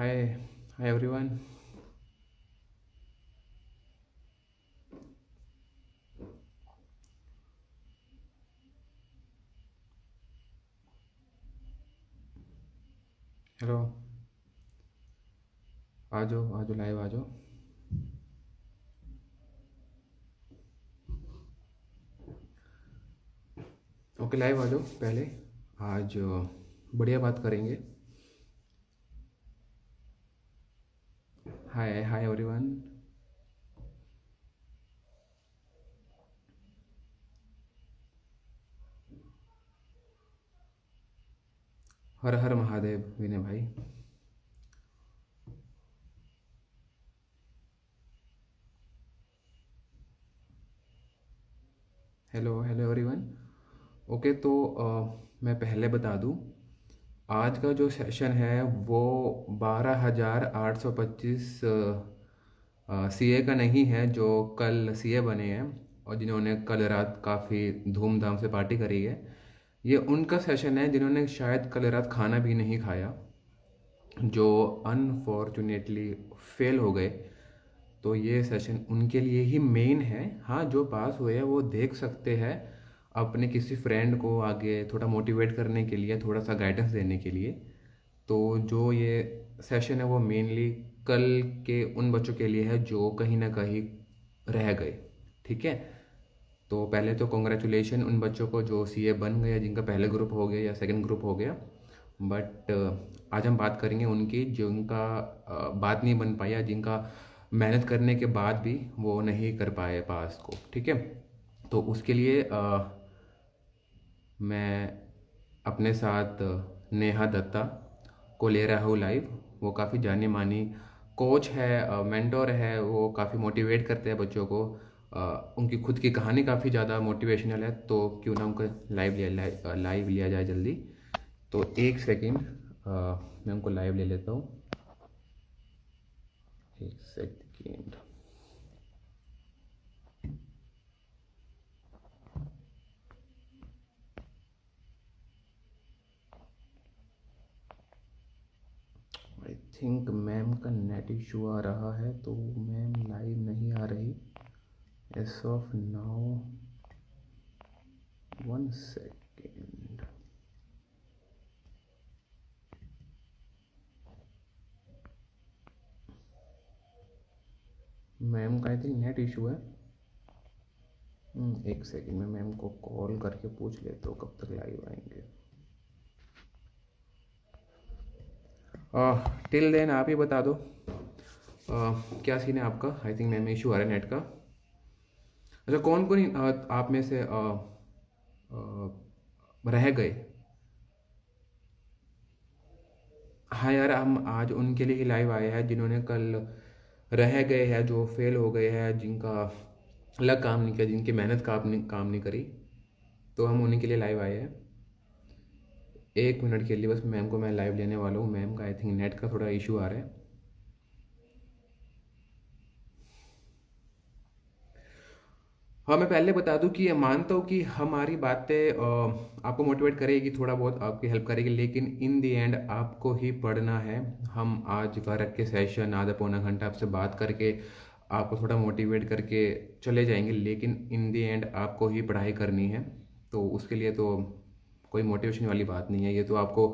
Hi, hi everyone. Hello, आ जाओ live आ जाओ। Okay live आ जाओ पहले। आज बढ़िया बात करेंगे। हाय हाय एवरीवन। हर हर महादेव विनय भाई। Hello hello everyone. ओके तो मैं पहले बता दूं, आज का जो सेशन है वो 12,825 सीए का नहीं है, जो कल सीए बने हैं और जिन्होंने कल रात काफ़ी धूमधाम से पार्टी करी है। ये उनका सेशन है जिन्होंने शायद कल रात खाना भी नहीं खाया, जो अनफॉर्चुनेटली फेल हो गए। तो ये सेशन उनके लिए ही मेन है। हाँ, जो पास हुए हैं वो देख सकते हैं अपने किसी फ्रेंड को आगे थोड़ा मोटिवेट करने के लिए, थोड़ा सा गाइडेंस देने के लिए। तो जो ये सेशन है वो मेनली कल के उन बच्चों के लिए है जो कहीं ना कहीं रह गए। ठीक है। तो पहले तो कॉन्ग्रेचुलेशन उन बच्चों को जो सीए बन गए, जिनका पहले ग्रुप हो गया या सेकंड ग्रुप हो गया। बट आज हम बात करेंगे उनकी जिनका बात नहीं बन पाया, जिनका मेहनत करने के बाद भी वो नहीं कर पाए पास को। ठीक है। तो उसके लिए मैं अपने साथ नेहा दत्ता को ले रहा हूँ लाइव। वो काफ़ी जानी मानी कोच है, मेंटोर है। वो काफ़ी मोटिवेट करते हैं बच्चों को। उनकी खुद की कहानी काफ़ी ज़्यादा मोटिवेशनल है, तो क्यों ना उनको लाइव लिया जाए जल्दी। तो एक सेकेंड, मैं उनको लाइव ले लेता हूँ। एक सेकेंड। आई थिंक मैम का नेट इशू आ रहा है, तो मैम लाइव नहीं आ रही S of now. One second. Ma'am का आई थिंक नेट इशू है। एक सेकेंड में मैम को कॉल करके पूछ लेता हूँ कब तक लाइव आएंगे। टिल देन आप ही बता दो क्या सीन है आपका। आई थिंक मैम इशू आ रहा है नेट का। अच्छा, कौन कौन आप में से रह गए। हाँ यार, हम आज उनके लिए ही लाइव आए हैं जिन्होंने कल रह गए हैं, जो फेल हो गए हैं, जिनका लग काम नहीं किया, जिनकी मेहनत काम नहीं करी। तो हम उन्हीं के लिए लाइव आए हैं। एक मिनट के लिए बस मैम को मैं लाइव लेने वाला हूँ। मैम का आई थिंक नेट का थोड़ा इशू आ रहा है। हाँ, मैं पहले बता दूं कि मानता हूँ कि हमारी बातें आपको मोटिवेट करेगी, थोड़ा बहुत आपकी हेल्प करेगी, लेकिन इन दी एंड आपको ही पढ़ना है। हम आज का रख के सेशन आधा पौना घंटा आपसे बात करके आपको थोड़ा मोटिवेट करके चले जाएंगे, लेकिन इन दी एंड आपको ही पढ़ाई करनी है। तो उसके लिए तो कोई मोटिवेशन वाली बात नहीं है। ये तो आपको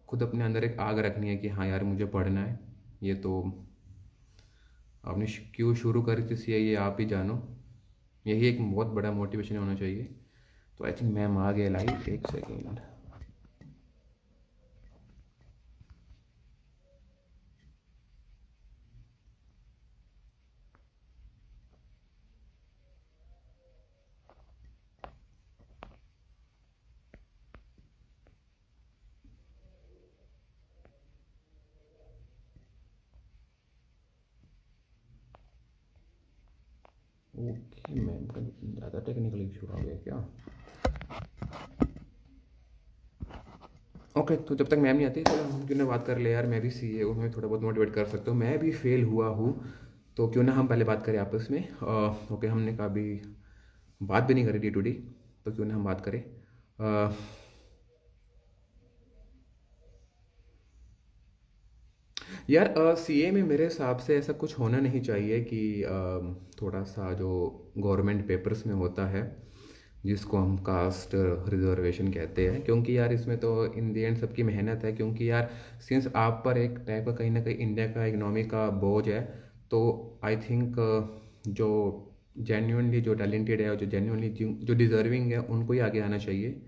खुद अपने अंदर एक आग रखनी है कि हाँ यार मुझे पढ़ना है। ये तो आपने क्यों शुरू करी थी सी, ये आप ही जानो। यही एक बहुत बड़ा मोटिवेशन होना चाहिए। तो आई थिंक मैम आ गए लाइव। एक सेकेंड। ओके, मैम का ज़्यादा टेक्निकल इशू आ गया क्या। ओके, तो जब तक मैम नहीं आती तो हम क्यों ना बात कर ले यार। मैं भी सी ए हूँ, मैं थोड़ा बहुत मोटिवेट कर सकता हूँ। मैं भी फेल हुआ हूँ, तो क्यों ना हम पहले बात करें आपस में। ओके, हमने कभी बात भी नहीं करी डे टू डे, तो क्यों ना हम बात करें। अ, यार सीए में मेरे हिसाब से ऐसा कुछ होना नहीं चाहिए कि थोड़ा सा जो गवर्नमेंट पेपर्स में होता है जिसको हम कास्ट रिजर्वेशन कहते हैं, क्योंकि यार इसमें तो इन दी एंड सबकी मेहनत है, क्योंकि यार सिंस आप पर एक टाइप का कहीं ना कहीं इंडिया का इकोनॉमी का बोझ है। तो आई थिंक जो जेन्युइनली जो टैलेंटेड है और जो जेन्युइनली जो डिजर्विंग है उनको ही आगे आना चाहिए।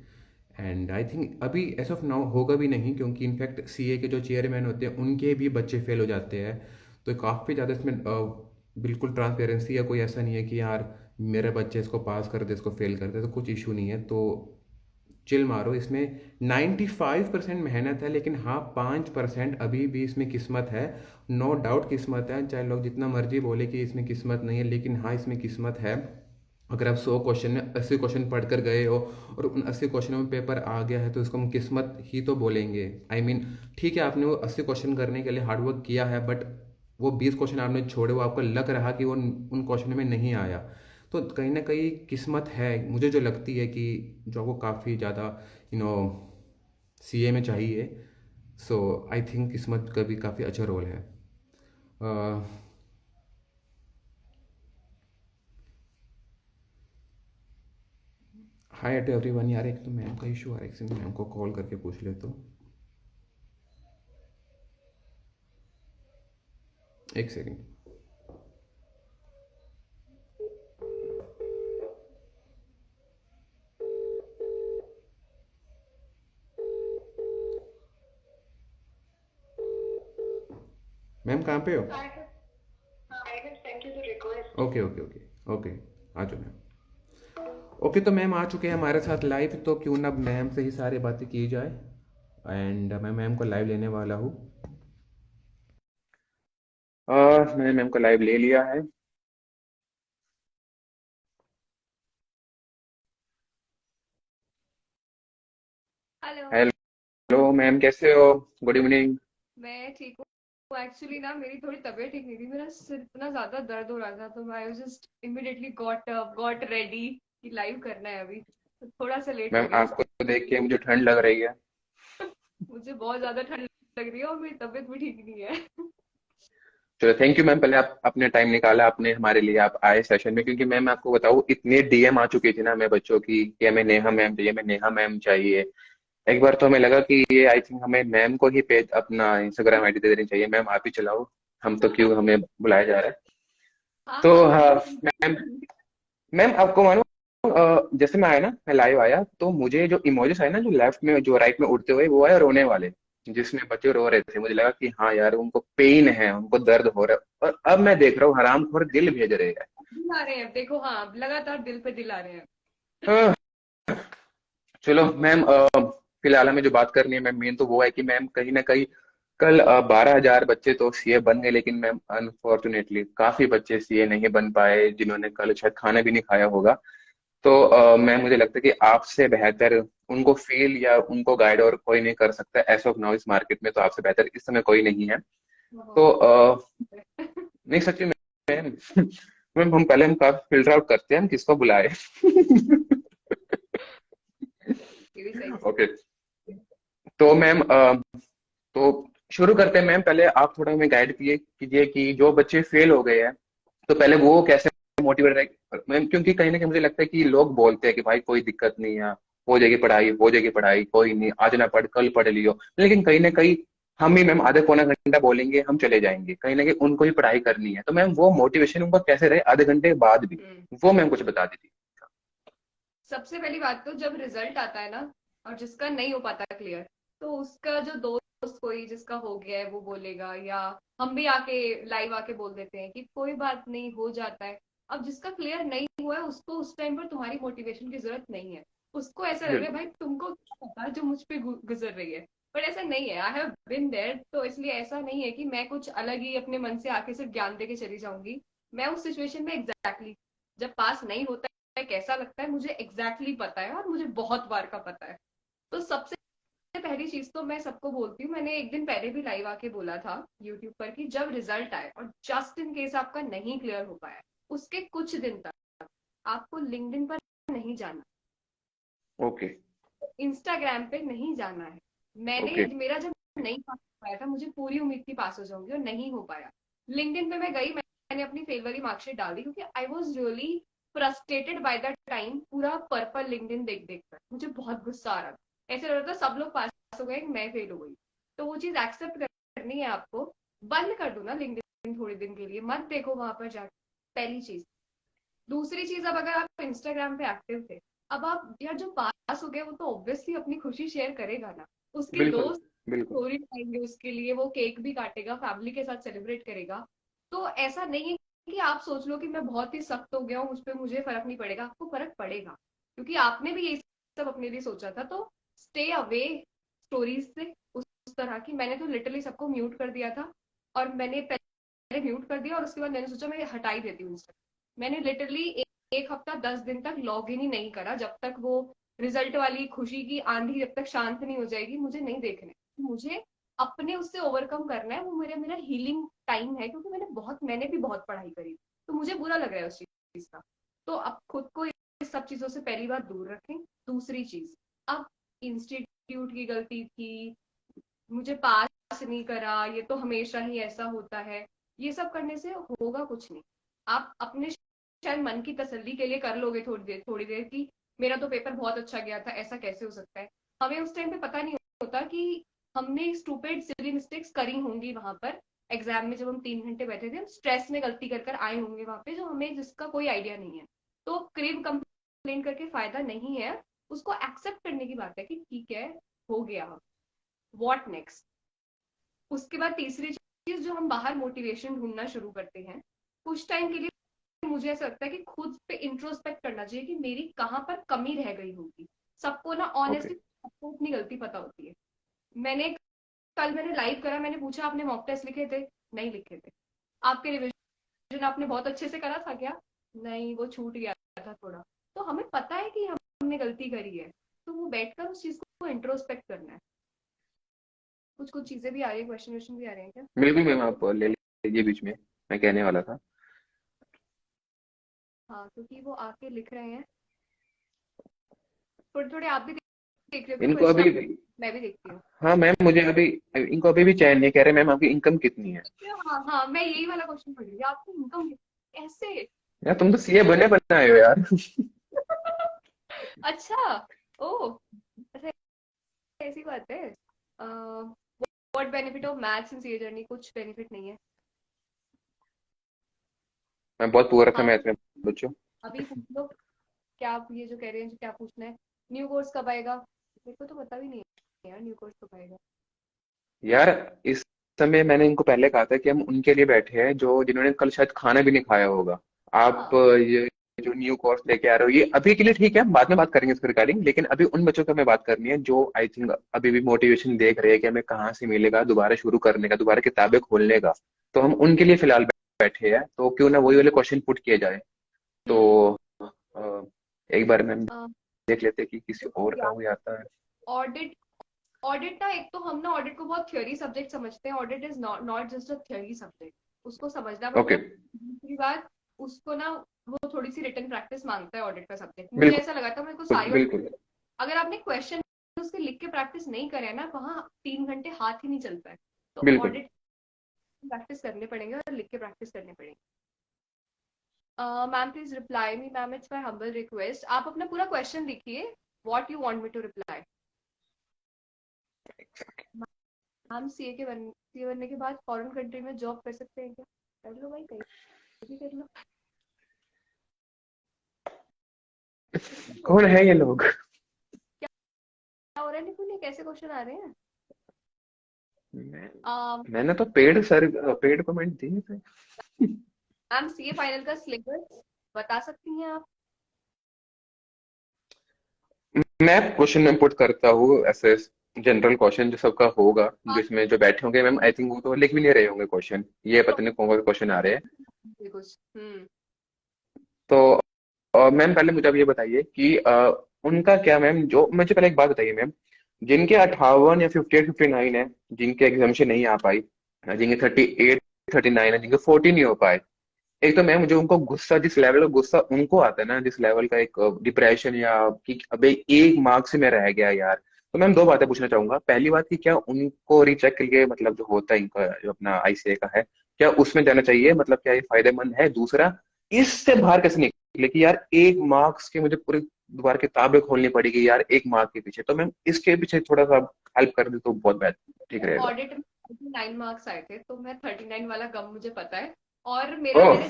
एंड आई थिंक अभी एज ऑफ नाउ होगा भी नहीं, क्योंकि इनफैक्ट सीए के जो चेयरमैन होते हैं उनके भी बच्चे फेल हो जाते हैं। तो काफ़ी ज़्यादा इसमें बिल्कुल ट्रांसपेरेंसी है, कोई ऐसा नहीं है कि यार मेरे बच्चे इसको पास कर दे इसको फेल कर दे, तो कुछ इशू नहीं है। तो चिल मारो, इसमें 95% मेहनत है, लेकिन हाँ 5% अभी भी इसमें किस्मत है। नो डाउट किस्मत है, चाहे लोग जितना मर्जी बोले कि इसमें किस्मत नहीं है, लेकिन हाँ इसमें किस्मत है। अगर आप 100 क्वेश्चन में 80 क्वेश्चन पढ़ कर गए हो और उन 80 क्वेश्चनों में पेपर आ गया है, तो इसको हम किस्मत ही तो बोलेंगे। आई मीन ठीक है, आपने वो 80 क्वेश्चन करने के लिए हार्डवर्क किया है, बट वो 20 क्वेश्चन आपने छोड़े, वो आपको लग रहा कि वो उन क्वेश्चन में नहीं आया। तो कहीं ना कहीं किस्मत है, मुझे जो लगती है कि जो आपको काफ़ी ज़्यादा यू नो सीए में चाहिए। सो आई थिंक किस्मत का भी काफ़ी अच्छा रोल है। हाय टू एवरीवन। यार एक तो मैम का इशू आ रहा है, एक सेकंड मैम को कॉल करके पूछ ले तो। एक सेकंड। मैम कहाँ पे हो? ओके ओके ओके ओके, आ जाओ मैम। ओके तो मैम आ चुके हैं हमारे साथ लाइव, तो क्यों ना अब मैम से ही सारी बातें की जाए। एंड मैं मैम को लाइव लेने वाला हूँ। मैंने मैम को लाइव ले लिया है। हेलो। हेलो मैम, कैसे हो? Good evening. मैं ठीक हूँ। एक्चुअली ना मेरी थोड़ी तबीयत ठीक नहीं थी, मेरा सिर इतना ज्यादा दर्द हो रहा था, तो I just immediately got ready कि लाइव करना है अभी, तो थोड़ा सा लेट हो मैम गया। आपको तो देख के मुझे ठंड लग रही है। मुझे बहुत ज्यादा ठंड लग रही है और मेरी तबीयत भी ठीक नहीं है। चलो थैंक यू मैम, पहले आप अपने टाइम निकाला आपने हमारे लिए, आप आए सेशन में, क्योंकि मैम मैं आपको बताऊँ इतने डीएम आ चुकी थी ना हमें बच्चों की कि हमें नेहा मैम चाहिए, हमें नेहा मैम चाहिए। एक बार तो हमें लगा कि ये आई थिंक हमें मैम को ही पेज अपना इंस्टाग्राम आईडी दे देनी चाहिए, मैम आप ही चलाओ, हम तो क्यों हमें बुलाया जा रहा है। हाँ तो हाँ, हाँ बिल्कुल। मैम, मैम आपको मालूम जैसे मैं आया ना, मैं लाइव आया तो मुझे जो इमोजेस आए ना, जो लेफ्ट में जो राइट में उड़ते हुए, वो आए रोने वाले, जिसमें बच्चे रो रहे थे। मुझे लगा कि हाँ यार उनको पेन है, उनको दर्द हो रहा है, और अब मैं देख रहा हूँ हरामखोर दिल भेज रहे दिल आ रहे हैं, देखो हाँ, लगातार दिल पे दिल आ रहे हैं। हैं। चलो मैम, फिलहाल हमें जो बात करनी है मैम, मेन तो वो है कि मैम कहीं ना कहीं कल 12,000 बच्चे तो सीए बन गए, लेकिन मैम अनफॉर्चुनेटली काफी बच्चे सीए नहीं बन पाए, जिन्होंने कल शायद खाना भी नहीं खाया होगा। तो मैम मुझे लगता है कि आपसे बेहतर उनको फील या उनको गाइड और कोई नहीं कर सकता एज ऑफ नाउ इस मार्केट में, तो आपसे बेहतर इस समय कोई नहीं है। तो बहुत नहीं सच्ची मैम। मैम हम पहले हम काफी फिल्टर आउट करते हैं हम किसको बुलाए। ये भी सही ओके, तो मैम तो शुरू करते हैं मैम, पहले आप थोड़ा हमें गाइड कीजिए कि जो बच्चे फेल हो गए हैं, तो पहले वो कैसे मोटिवेट रहे मैम, क्योंकि कहीं ना कहीं मुझे लगता है कि लोग बोलते हैं कि भाई कोई दिक्कत नहीं है, हो जाएगी पढ़ाई, हो जाएगी पढ़ाई, कोई नहीं, आज ना पढ़ कल पढ़ लियो, लेकिन कहीं ना कहीं हम ही मैम आधे पौना घंटा बोलेंगे हम चले जाएंगे, कहीं ना कहीं उनको ही पढ़ाई करनी है, तो मैम वो मोटिवेशन उनका कैसे रहे आधे घंटे के बाद भी, है। वो मैम कुछ बता दीजिए। सबसे पहली बात तो जब रिजल्ट आता है ना, और जिसका नहीं हो पाता क्लियर, तो उसका जो दोस्त कोई जिसका हो गया है वो बोलेगा, या हम भी आके लाइव आके बोल देते हैं कि कोई बात नहीं, हो जाता है। अब जिसका क्लियर नहीं हुआ है उसको उस टाइम पर तुम्हारी मोटिवेशन की जरूरत नहीं है। उसको ऐसा लग रहा है बिल्कुल। भाई तुमको क्या पता जो मुझ पे गुजर रही है। पर ऐसा नहीं है, आई हैव बिन देयर, तो इसलिए ऐसा नहीं है कि मैं कुछ अलग ही अपने मन से आके सिर्फ ज्ञान दे के चली जाऊंगी। मैं उस सिचुएशन में एग्जैक्टली जब पास नहीं होता है कैसा लगता है मुझे एग्जैक्टली पता है, और मुझे बहुत बार का पता है। तो सबसे पहली चीज तो मैं सबको बोलती हूँ, मैंने एक दिन पहले भी लाइव आके बोला था यूट्यूब पर कि जब रिजल्ट आए और जस्ट इन केस आपका नहीं क्लियर हो पाया, उसके कुछ दिन तक आपको लिंक्डइन पर नहीं जाना, ओके इंस्टाग्राम पे नहीं जाना है। मैंने ओके मेरा जब नहीं पास हो पाया था, मुझे पूरी उम्मीद थी पास हो जाऊंगी और नहीं हो पाया। लिंक्डइन पे मैं गई, मैंने अपनी फेल वाली मार्कशीट डाल दी क्योंकि I was really frustrated by the time. पूरा पर्पल लिंक्डइन देख देख कर मुझे बहुत गुस्सा आ रहा था, ऐसे लग रहा था सब लोग पास हो गए, मैं फेल हो गई। तो वो चीज एक्सेप्ट करनी है आपको। बंद कर दो ना लिंक्डइन थोड़ी दिन के लिए, मत देखो वहां पर जाके, पहली चीज। दूसरी चीज, अब अगर आप इंस्टाग्राम पे एक्टिव थे, अब आप यार जो पास हो गया वो तो ऑब्वियसली अपनी खुशी शेयर करेगा ना, उसके बिल्कुल दोस्त बिल्कुल। स्टोरी लगाएंगे उसके लिए, वो केक भी काटेगा, फैमिली के साथ सेलिब्रेट करेगा। तो ऐसा नहीं है कि आप सोच लो कि मैं बहुत ही सख्त हो गया हूँ, उस पर मुझे फर्क नहीं पड़ेगा। आपको फर्क पड़ेगा क्योंकि आपने भी यही सब अपने लिए सोचा था। तो स्टे अवे स्टोरीज से, उस तरह की। मैंने तो लिटरली सबको म्यूट कर दिया था, और मैंने पहले म्यूट कर दिया और उसके बाद मैंने सोचा मैं हटा ही देती हूँ इंस्टा। मैंने लिटरली एक हफ्ता 10 दिन तक लॉग इन ही नहीं करा, जब तक वो रिजल्ट वाली खुशी की आंधी जब तक शांत नहीं हो जाएगी, मुझे नहीं देखने। मुझे अपने उससे ओवरकम करना है, वो मेरा मेरा हीलिंग टाइम है, क्योंकि मैंने भी बहुत पढ़ाई करी, तो मुझे बुरा लग रहा है उस चीज का। तो अब खुद को इस सब चीजों से पहली बात दूर रखें। दूसरी चीज, अब इंस्टीट्यूट की गलती थी, मुझे पास नहीं करा, ये तो हमेशा ही ऐसा होता है, ये सब करने से होगा कुछ नहीं। आप अपने शायद मन की तसल्ली के लिए कर लोगे थोड़ी देर की, मेरा तो पेपर बहुत अच्छा गया था, ऐसा कैसे हो सकता है। हमें उस टाइम पे पता नहीं होता कि हमने स्टूपिड सिली मिस्टेक्स करी होंगी वहां पर। एग्जाम में जब हम 3 घंटे बैठे थे, हम स्ट्रेस में गलती कर कर आए होंगे वहां पे, जो हमें जिसका कोई आइडिया नहीं है। तो क्रिब कंप्लेन करके फायदा नहीं है, उसको एक्सेप्ट करने की बात है कि ठीक है, हो गया, व्हाट नेक्स्ट। उसके बाद तीसरी चीज, जो हम बाहर मोटिवेशन ढूंढना शुरू करते हैं, कुछ टाइम के लिए मुझे ऐसा लगता है कि खुद पे इंट्रोस्पेक्ट करना चाहिए कि मेरी कहाँ पर कमी रह गई होगी। सबको ना ओके। ऑनेस्टली सबको अपनी गलती पता होती है। मैंने कल मैंने लाइव करा, मैंने पूछा आपने मॉक टेस्ट लिखे थे? नहीं लिखे थे। आपके रिवीजन आपने बहुत अच्छे से करा था क्या? नहीं, वो छूट गया था थोड़ा। तो हमें पता है कि हमने गलती करी है, तो वो बैठकर उस चीज को इंट्रोस्पेक्ट करना है। कुछ कुछ चीजें भी आ रही है, क्वेश्चन वोश्चन भी आ रहे हैं क्या? बिल्कुल मैम, आप ले लीजिए बीच में, मैं कहने वाला था। हाँ, क्योंकि वो आके लिख रहे हैं। थोड़े थोड़े आप भी देख रहे हो क्या इनको क्वेश्चन? अभी, मैं भी देखती हूँ। हाँ मैम मुझे अभी, इनको अभी भी चैन नहीं, कह रहे मैम आपकी इनकम कितनी है। हाँ हाँ, मैं यही वाला क्वेश्चन पढ़ रही हूँ, आपकी इनकम ऐसे। यार तुम तो सीए बने बनाए हो यार। अच्छा। ओ, अच्छा, ऐसी बात है। What benefit of maths in CA journey? कुछ बेनिफिट नहीं है। मैं बहुत पुअर था आप मैथ में बच्चों। अभी पूछ लो, क्या आप ये जो कह रहे हैं, जो क्या पूछना है, न्यू कोर्स कब आएगा? मेरे को तो पता भी नहीं है यार, न्यू कोर्स कब आएगा। यार इस समय मैंने इनको पहले कहा था कि हम उनके लिए बैठे हैं जो जिन्होंने कल शायद खाना भी नहीं खाया होगा। आप हाँ। ये जो न्यू कोर्स लेके आ रहे हो, ये अभी के लिए ठीक है, हम बाद में बात करेंगे इसके रिगार्डिंग, लेकिन अभी उन बच्चों की हमें बात करनी है जो आई थिंक अभी भी मोटिवेशन देख रहे हैं कि हमें कहाँ से मिलेगा दोबारा शुरू करने का, दोबारा किताबें खोलने का। तो हम उनके लिए फिलहाल बैठे हैं, तो क्यों ना वही वाले क्वेश्चन पुट किए जाए। हम्म। तो अ, एक बार मैम देख लेते हैं कि किसी और का भी आता है। ऑडिट, ऑडिट ना, एक तो हम ना ऑडिट को बहुत थ्योरी सब्जेक्ट समझते हैं। Audit is not not just a theory subject, उसको समझना ओके। पड़ेगा। दूसरी बात, उसको ना वो थोड़ी सी रिटन प्रैक्टिस मांगता है ऑडिट का सब्जेक्ट। मुझे ऐसा लगा था मेरे को बिल्कुल सारी बिल्कुल। ऑडिट, अगर आपने क्वेश्चन उसके लिख के प्रैक्टिस नहीं करे ना, वहाँ 3 घंटे हाथ ही नहीं चलता है। तो बिल्कुल ऑडिट प्रैक्टिस करने पड़ेंगे और लिख के प्रैक्टिस करने पड़ेंगे। Ma'am please reply me, ma'am it's my humble request. आप अपना पूरा क्वेश्चन लिखिए, what you want me to reply. हम सीए बनने के बाद फॉरेन कंट्री में जॉब कर सकते हैं क्या? कर लो भाई, कहीं भी कर लो। कौन है ये लोग। क्या हो रहा है निपुण, ये कैसे क्वेश्चन आ रहे हैं? मैं, मैम, मैंने तो पेड कमेंट दिए थे। सीए फाइनल का सिलेबस बता सकती हैं आप? मैं क्वेश्चन में पुट करता हूँ ऐसे जनरल क्वेश्चन जो सबका होगा, आप जिसमें जो बैठे होंगे मैम आई थिंक वो तो लिख भी नहीं रहे होंगे क्वेश्चन, ये पता नहीं कौन कौन क्वेश्चन आ रहे हैं। कुछ तो मैम पहले मुझे अब ये बताइए कि उनका क्या मैम, जो मुझे पहले एक बात बताइए मैम, जिनके 58 या 58 59 है, जिनके एग्जामेशन नहीं आ पाई, जिनके 38 39 है, जिनके 40 नहीं हो पाए, एक तो मैम जो उनको गुस्सा, जिस लेवल का गुस्सा उनको आता है ना, जिस लेवल का एक डिप्रेशन या कि अबे एक मार्क्स में रह गया यार, तो मैम दो बातें पूछना चाहूंगा। पहली बात कि क्या उनको रीचेक के लिए मतलब जो होता है इनका जो अपना आईसीए का है, क्या उसमें जाना चाहिए, मतलब क्या ये फायदेमंद है? दूसरा, इससे बाहर कैसे निकले कि यार एक मार्क्स के मुझे पूरी दोबारा किताबें खोलनी पड़ेगी यार एक मार्क के पीछे, तो मैम इसके पीछे थोड़ा सा हेल्प कर दे तो बहुत ठीक रहेगा। ऑडिट में 39 मार्क्स आए थे, तो मैं 39 वाला गम मुझे पता है। और ओह।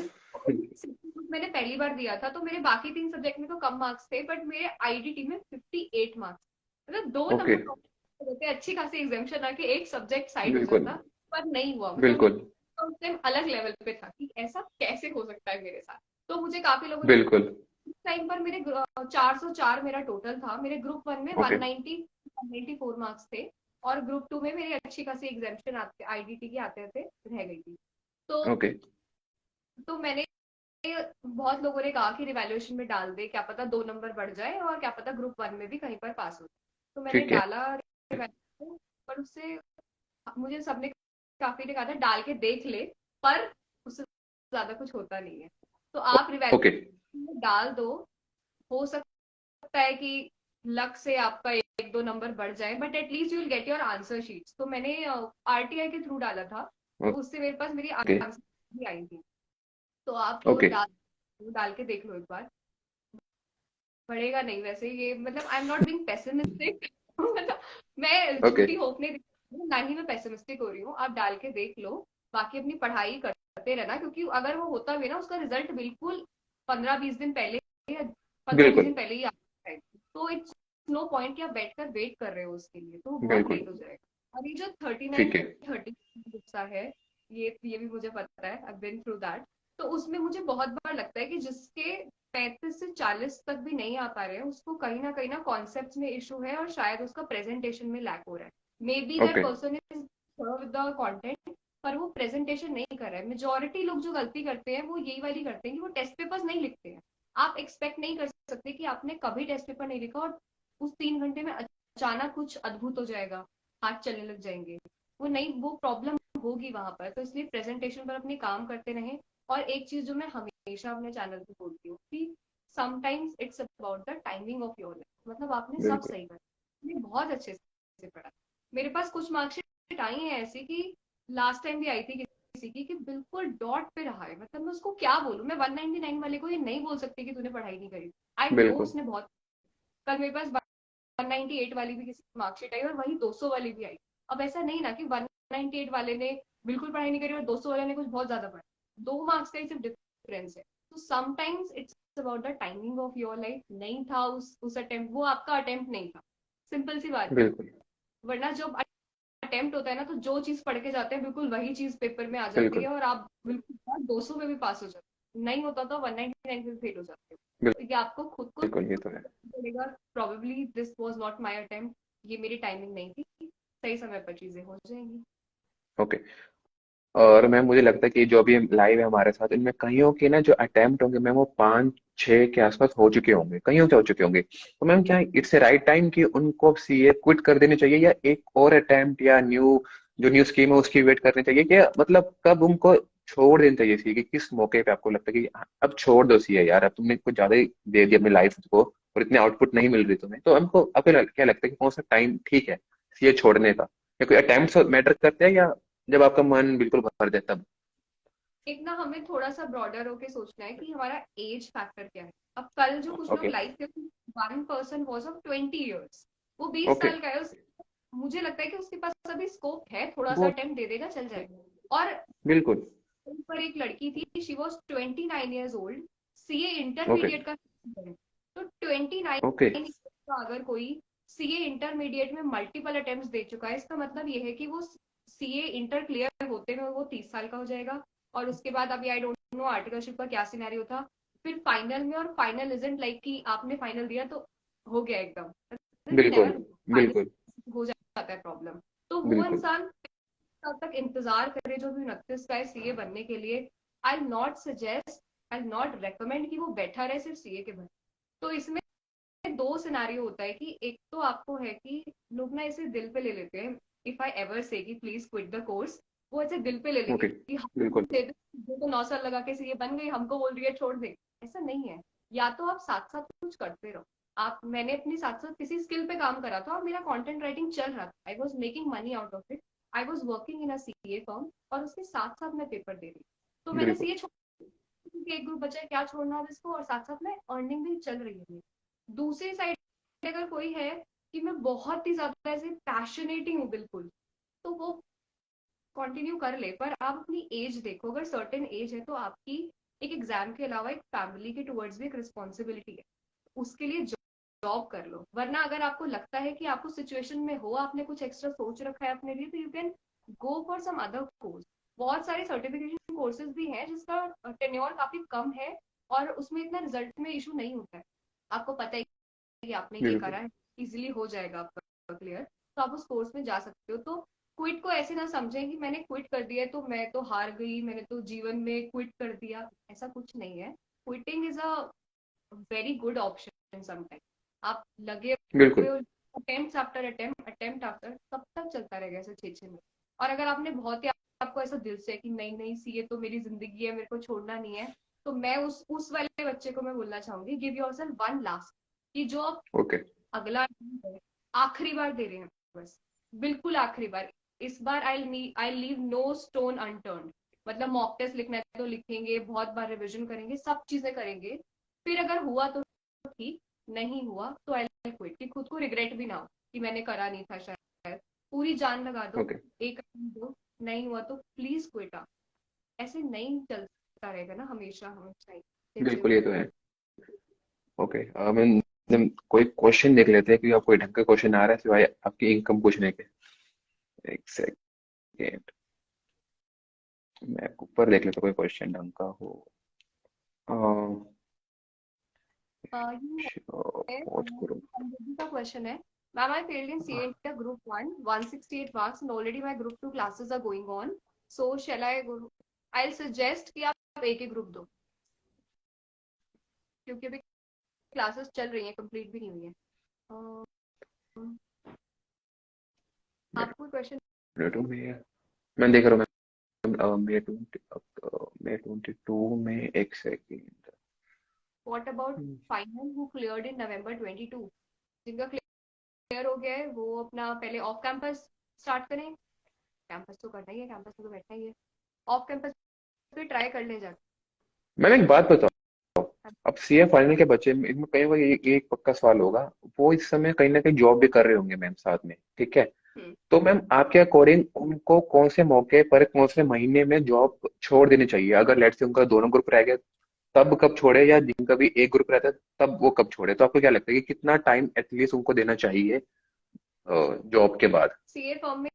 मैंने पहली बार दिया था, तो मेरे बाकी 3 सब्जेक्ट में तो कम मार्क्स थे, बट मेरे आईडीटी में 58 मार्क्स, मतलब दो ओके। नंबर कम होते, अच्छी खासी एग्जामेशन आके एक सब्जेक्ट साइड हो बिल्कुल। जाता। पर नहीं हुआ, मतलब मैं बिल्कुल। तो उस टाइम अलग लेवल पे था कि ऐसा कैसे हो सकता है मेरे साथ। तो मुझे काफी लोगों ने बिल्कुल। उस टाइम पर, मेरे 404 मेरा टोटल था, मेरे ग्रुप वन में ओके। 194 मार्क्स थे, और ग्रुप टू में मेरी अच्छी खासी एग्जामेशन आते आईडीटी की आते थे रह गई थी। तो ओके। मैंने, बहुत लोगों ने कहा कि रिवैल्यूएशन में डाल दे, क्या पता 2 नंबर बढ़ जाए और क्या पता ग्रुप वन में भी कहीं पर पास हो। तो मैंने ठीक है। डाला रिवैल्यूएशन, पर उससे मुझे सबने, काफी ने कहा था डाल के देख ले, पर उससे ज्यादा कुछ होता नहीं है। तो आप ओके। रिवैल्यूएशन में डाल दो, हो सकता है कि लक से आपका 1-2 नंबर बढ़ जाए, but at least you will get your answer sheets. तो मैंने आरटीआई के थ्रू डाला था, तो उससे मेरे पास मेरी ओके। आंसर भी आई थी। तो आप ओके। डाल के देख लो एक बार। बढ़ेगा नहीं वैसे ये, मतलब I am not being pessimistic मतलब मैं ओके। झूठी होप नहीं दिखा रही हूँ, ना ही मैं पेसिमिस्टिक हो रही हूँ। आप डाल के देख लो, बाकी अपनी पढ़ाई करते रहना, क्योंकि अगर वो होता भी ना, उसका रिजल्ट बिल्कुल 15-20 दिन पहले या 15-20 दिन बिल्कुल। पहले ही आता है, तो इट्स नो पॉइंट कि आप बैठकर वेट कर रहे हो उसके लिए, तो वो बहुत बिल्कुल। लेट हो जाएगा। और ये जो थर्टी नाइन ठीक है। थर्टी गुस्सा है, ये भी मुझे पता है, आई बीन थ्रू दैट। तो उसमें मुझे बहुत बार लगता है कि जिसके 35 से 40 तक भी नहीं आ पा रहे हैं, उसको कहीं ना कॉन्सेप्ट में इशू है, और शायद उसका प्रेजेंटेशन में लैक हो रहा है। May be that okay. Person is with the content, पर वो प्रेजेंटेशन नहीं कर रहा है। मेजोरिटी लोग जो गलती करते हैं वो यही वाली करते हैं कि वो टेस्ट पेपर्स नहीं लिखते हैं। आप एक्सपेक्ट नहीं कर सकते कि आपने कभी टेस्ट पेपर नहीं लिखा और उस 3 घंटे में अचानक कुछ अद्भुत हो जाएगा, हाथ चलने लग जाएंगे। वो नहीं, वो प्रॉब्लम होगी वहां पर। तो इसलिए प्रेजेंटेशन पर अपने काम करते रहें। और एक चीज जो मैं हमेशा अपने चैनल पे बोलती हूँ कि sometimes it's about the timing of your life, मतलब आपने सब बिल्कुल। सही करा, आपने बहुत अच्छे से पढ़ा। मेरे पास कुछ मार्कशीट आई हैं ऐसी कि लास्ट टाइम भी आई थी किसी की, कि बिल्कुल डॉट पे रहा है। मतलब मैं उसको क्या बोलूं, मैं 199 वाले को ये नहीं बोल सकती कि तूने पढ़ाई नहीं करी। आई नो बिल्कुल। उसने बहुत, कल मेरे पास 198 वाली भी किसी मार्कशीट आई, और वही 200 वाली भी आई। अब ऐसा नहीं ना कि 198 वाले ने बिल्कुल पढ़ाई नहीं करी और 200 वाले ने कुछ बहुत ज्यादा पढ़ा, 2 मार्क्स का ही सिर्फ डिफरेंस है। तो sometimes it's about the timing of your life. नहीं था उस अटेम्प्ट, वो आपका अटेम्प्ट नहीं था, सिंपल सी बात है। बिल्कुल। वरना जब अटेम्प्ट होता है ना, तो जो चीज पढ़ के जाते हैं बिल्कुल वही चीज पेपर में आ जाती बिल्कुल। है, और आप बिल्कुल 200 में भी पास हो जाते हो। नहीं होता तो 199 में फेल हो जाते हो। तो ये आपको खुद को बिल्कुल, ये तो है। बोलेगा, probably this was not my attempt, ये मेरी टाइमिंग नहीं थी, सही समय पर चीजें हो जाएंगी। ओके। और मैम मुझे लगता है कि जो अभी लाइव है हमारे साथ, इनमें कईयों के ना जो अटेम्प्ट होंगे मैम वो 5-6 के आसपास हो चुके होंगे, कईयों के हो चुके होंगे। तो मैम क्या इट्स ए राइट टाइम कि उनको सीए क्विट कर देनी चाहिए, या एक और अटेम्प्ट या न्यू स्कीम है उसकी वेट करनी चाहिए, क्या मतलब कब उनको छोड़ देनी चाहिए सीए? कि किस मौके पे आपको लगता है कि अब छोड़ दो सीए यार, अब तुमने कुछ ज्यादा ही दे दिया अपनी लाइफ को और इतने आउटपुट नहीं मिल रही तुम्हें, तो हमको आपको क्या लगता है कि कौन सा टाइम ठीक है सीए छोड़ने का? या कोई अटेम्प्ट मैटर करते हैं, या जब आपका मन बिल्कुल भर दे तब? एक ना हमें थोड़ा सा ब्रॉडर होके सोचना है कि हमारा एज फैक्टर क्या है। अब कल जो कुछ लोग ओके। लाइफ थे, 1 पर्सन वॉज ऑफ 20 ईयर्स, वो 20 साल का है। मुझे लगता है कि उसके पास अभी स्कोप है, थोड़ा सा वो अटेम्प्ट दे देगा, चल जाएगा। और बिल्कुल। पर एक लड़की थी, she was 29 years old, CA okay. Intermediate का student। तो ट्वेंटी ओके। नाइन का अगर कोई सीए इंटरमीडिएट में मल्टीपल अटेम्प्ट दे चुका है, इसका मतलब ये है कि वो सीए इंटर क्लियर होते हुए वो 30 साल का हो जाएगा। और उसके बाद अभी आई डोंट नो आर्टिकलशिप का क्या सिनेरियो था, फिर फाइनल में। और फाइनल इजंट लाइक कि आपने फाइनल दिया तो हो गया एकदम, बिल्कुल। नेवर फाइनल बिल्कुल। हो जाता है प्रॉब्लम। तो वो बिल्कुल। इंसान तब तक इंतजार करे जो भी 29 का है सीए बनने के लिए। I not suggest, I not recommend कि वो बैठा रहे सिर्फ सीए के भर। तो इसमें दो सिनारियो होता है कि एक तो आपको है कि लोग ना इसे दिल पे ले लेते हैं। इफ आई एवर से कि प्लीज क्विट द कोर्स, वो ऐसे दिल पे ले लेंगे ओके। कि हम बिल्कुल। दे दे तो 9 साल लगा के सीए बन गई, हमको बोल रही है छोड़ दे। ऐसा नहीं है। या तो आप साथ साथ कुछ करते रहो, मैंने अपने साथ साथ किसी स्किल पे काम करा था और मेरा कंटेंट राइटिंग चल रहा था, I was making money out of it, I was working in a CA firm, और उसके साथ साथ मैं पेपर दे रही, तो मैंने बिल्कुल सीए छोड़, क्योंकि एक ग्रुप बचा है, क्या छोड़ना अब इसको, और साथ साथ में अर्निंग भी चल रही है मेरी। दूसरी साइड अगर कोई है कि मैं बहुत ही ज्यादा ऐसे पैशनेट ही हूँ बिल्कुल, तो वो कंटिन्यू कर ले, पर आप अपनी एज देखो, अगर सर्टेन एज है तो आपकी एक एग्जाम के अलावा एक फैमिली के टुवर्ड्स भी एक रिस्पॉन्सिबिलिटी है, उसके लिए जॉब कर लो। वरना अगर आपको लगता है कि आप उस सिचुएशन में हो, आपने कुछ एक्स्ट्रा सोच रखा है अपने लिए, तो you can go for some other course. बहुत सारे सर्टिफिकेशन कोर्सेज भी हैं जिसका टेन्योर काफी कम है और उसमें इतना रिजल्ट में इशू नहीं होता है। आपको पता है कि आपने ये बिल्कुल करा है, इजिली हो जाएगा आपका क्लियर, तो आप उस कोर्स में जा सकते हो। तो क्विट को ऐसे ना समझें कि मैंने क्विट कर दिया है तो मैं तो हार गई, मैंने तो जीवन में क्विट कर दिया, ऐसा कुछ नहीं है। Quitting is a very good option sometime. आप लगे हुए बिल्कुल हो, attempt after attempt, attempt after, कब तक चलता रहेगा ऐसे 6 में। और अगर आपने बहुत ही आपको ऐसा दिल से कि नहीं नहीं सीए तो मेरी जिंदगी है, मेरे को छोड़ना नहीं है, तो मैं उस वाले बच्चे को मैं बोलना चाहूंगी, गिव योरसेल्फ वन लास्ट, कि जो आप ओके अगला attempt है, आखिरी बार दे रहे हैं, बस बिल्कुल आखिरी बार। इस बार I leave no stone unturn, मतलब मॉक टेस्ट लिखना है तो लिखेंगे, बहुत बार रिविजन करेंगे, सब चीजें करेंगे। फिर अगर हुआ तो ठीक, नहीं हुआ तो आई क्विट, कि खुद को रिग्रेट भी ना हो कि मैंने करा नहीं था शायद। पूरी जान लगा दो, ओके एक attempt दो, नहीं हुआ तो प्लीज क्विट। ऐसे नहीं चलता रहेगा ना हमेशा हमेशा ही बिल्कुल ये जिंदगी। तो है। ओके मैं कोई क्वेश्चन देख लेते हैं कि आप कोई ढंग का क्वेश्चन आ रहा है सिवाय आपकी इनकम पूछने के। एक सेकेंड, मैं ऊपर देख लेता हूँ कोई क्वेश्चन ढंग का हो। ये है पहुंच करो। अंजलि का क्वेश्चन है, ma'am I failed in CA inter group 1 168 marks and already my group 2 classes are going on, so shall I go, I suggest कि आप एक ही ग्रुप दो, क्योंकि अभी क्लासेस चल रही हैं, कंप्लीट भी नहीं हुई है। आपको क्वेश्चन, टू में मैं देख रहा हूँ मे 20 मे 22 में एक second. What about final who cleared in November 22, जिनका क्लियर हो गया है वो अपना पहले ऑफ कैंपस स्टार्ट करें, कैंपस तो करना ही है, कैंपस में तो बैठना ही है, ऑफ कैंपस पे ट्राई कर ले जाके। मैम एक बात बताओ, अब सीए फाइनल के बच्चे में इनमें कहीं कोई एक पक्का सवाल होगा, वो इस समय कहीं ना कहीं जॉब भी कर रहे होंगे मैम साथ में, ठीक है? हम्म, तो मैम आपके अकॉर्डिंग उनको कौन से मौके पर कौन से महीने में जॉब छोड़ देनी चाहिए? अगर लेट से उनका दोनों ग्रुप रह गया तब कब छोड़े, या जिनका भी एक ग्रुप रहता है तब वो कब छोड़े? तो आपको क्या लगता है कि कितना टाइम एटलीस्ट उनको देना चाहिए जॉब के बाद? सीए फॉर्म में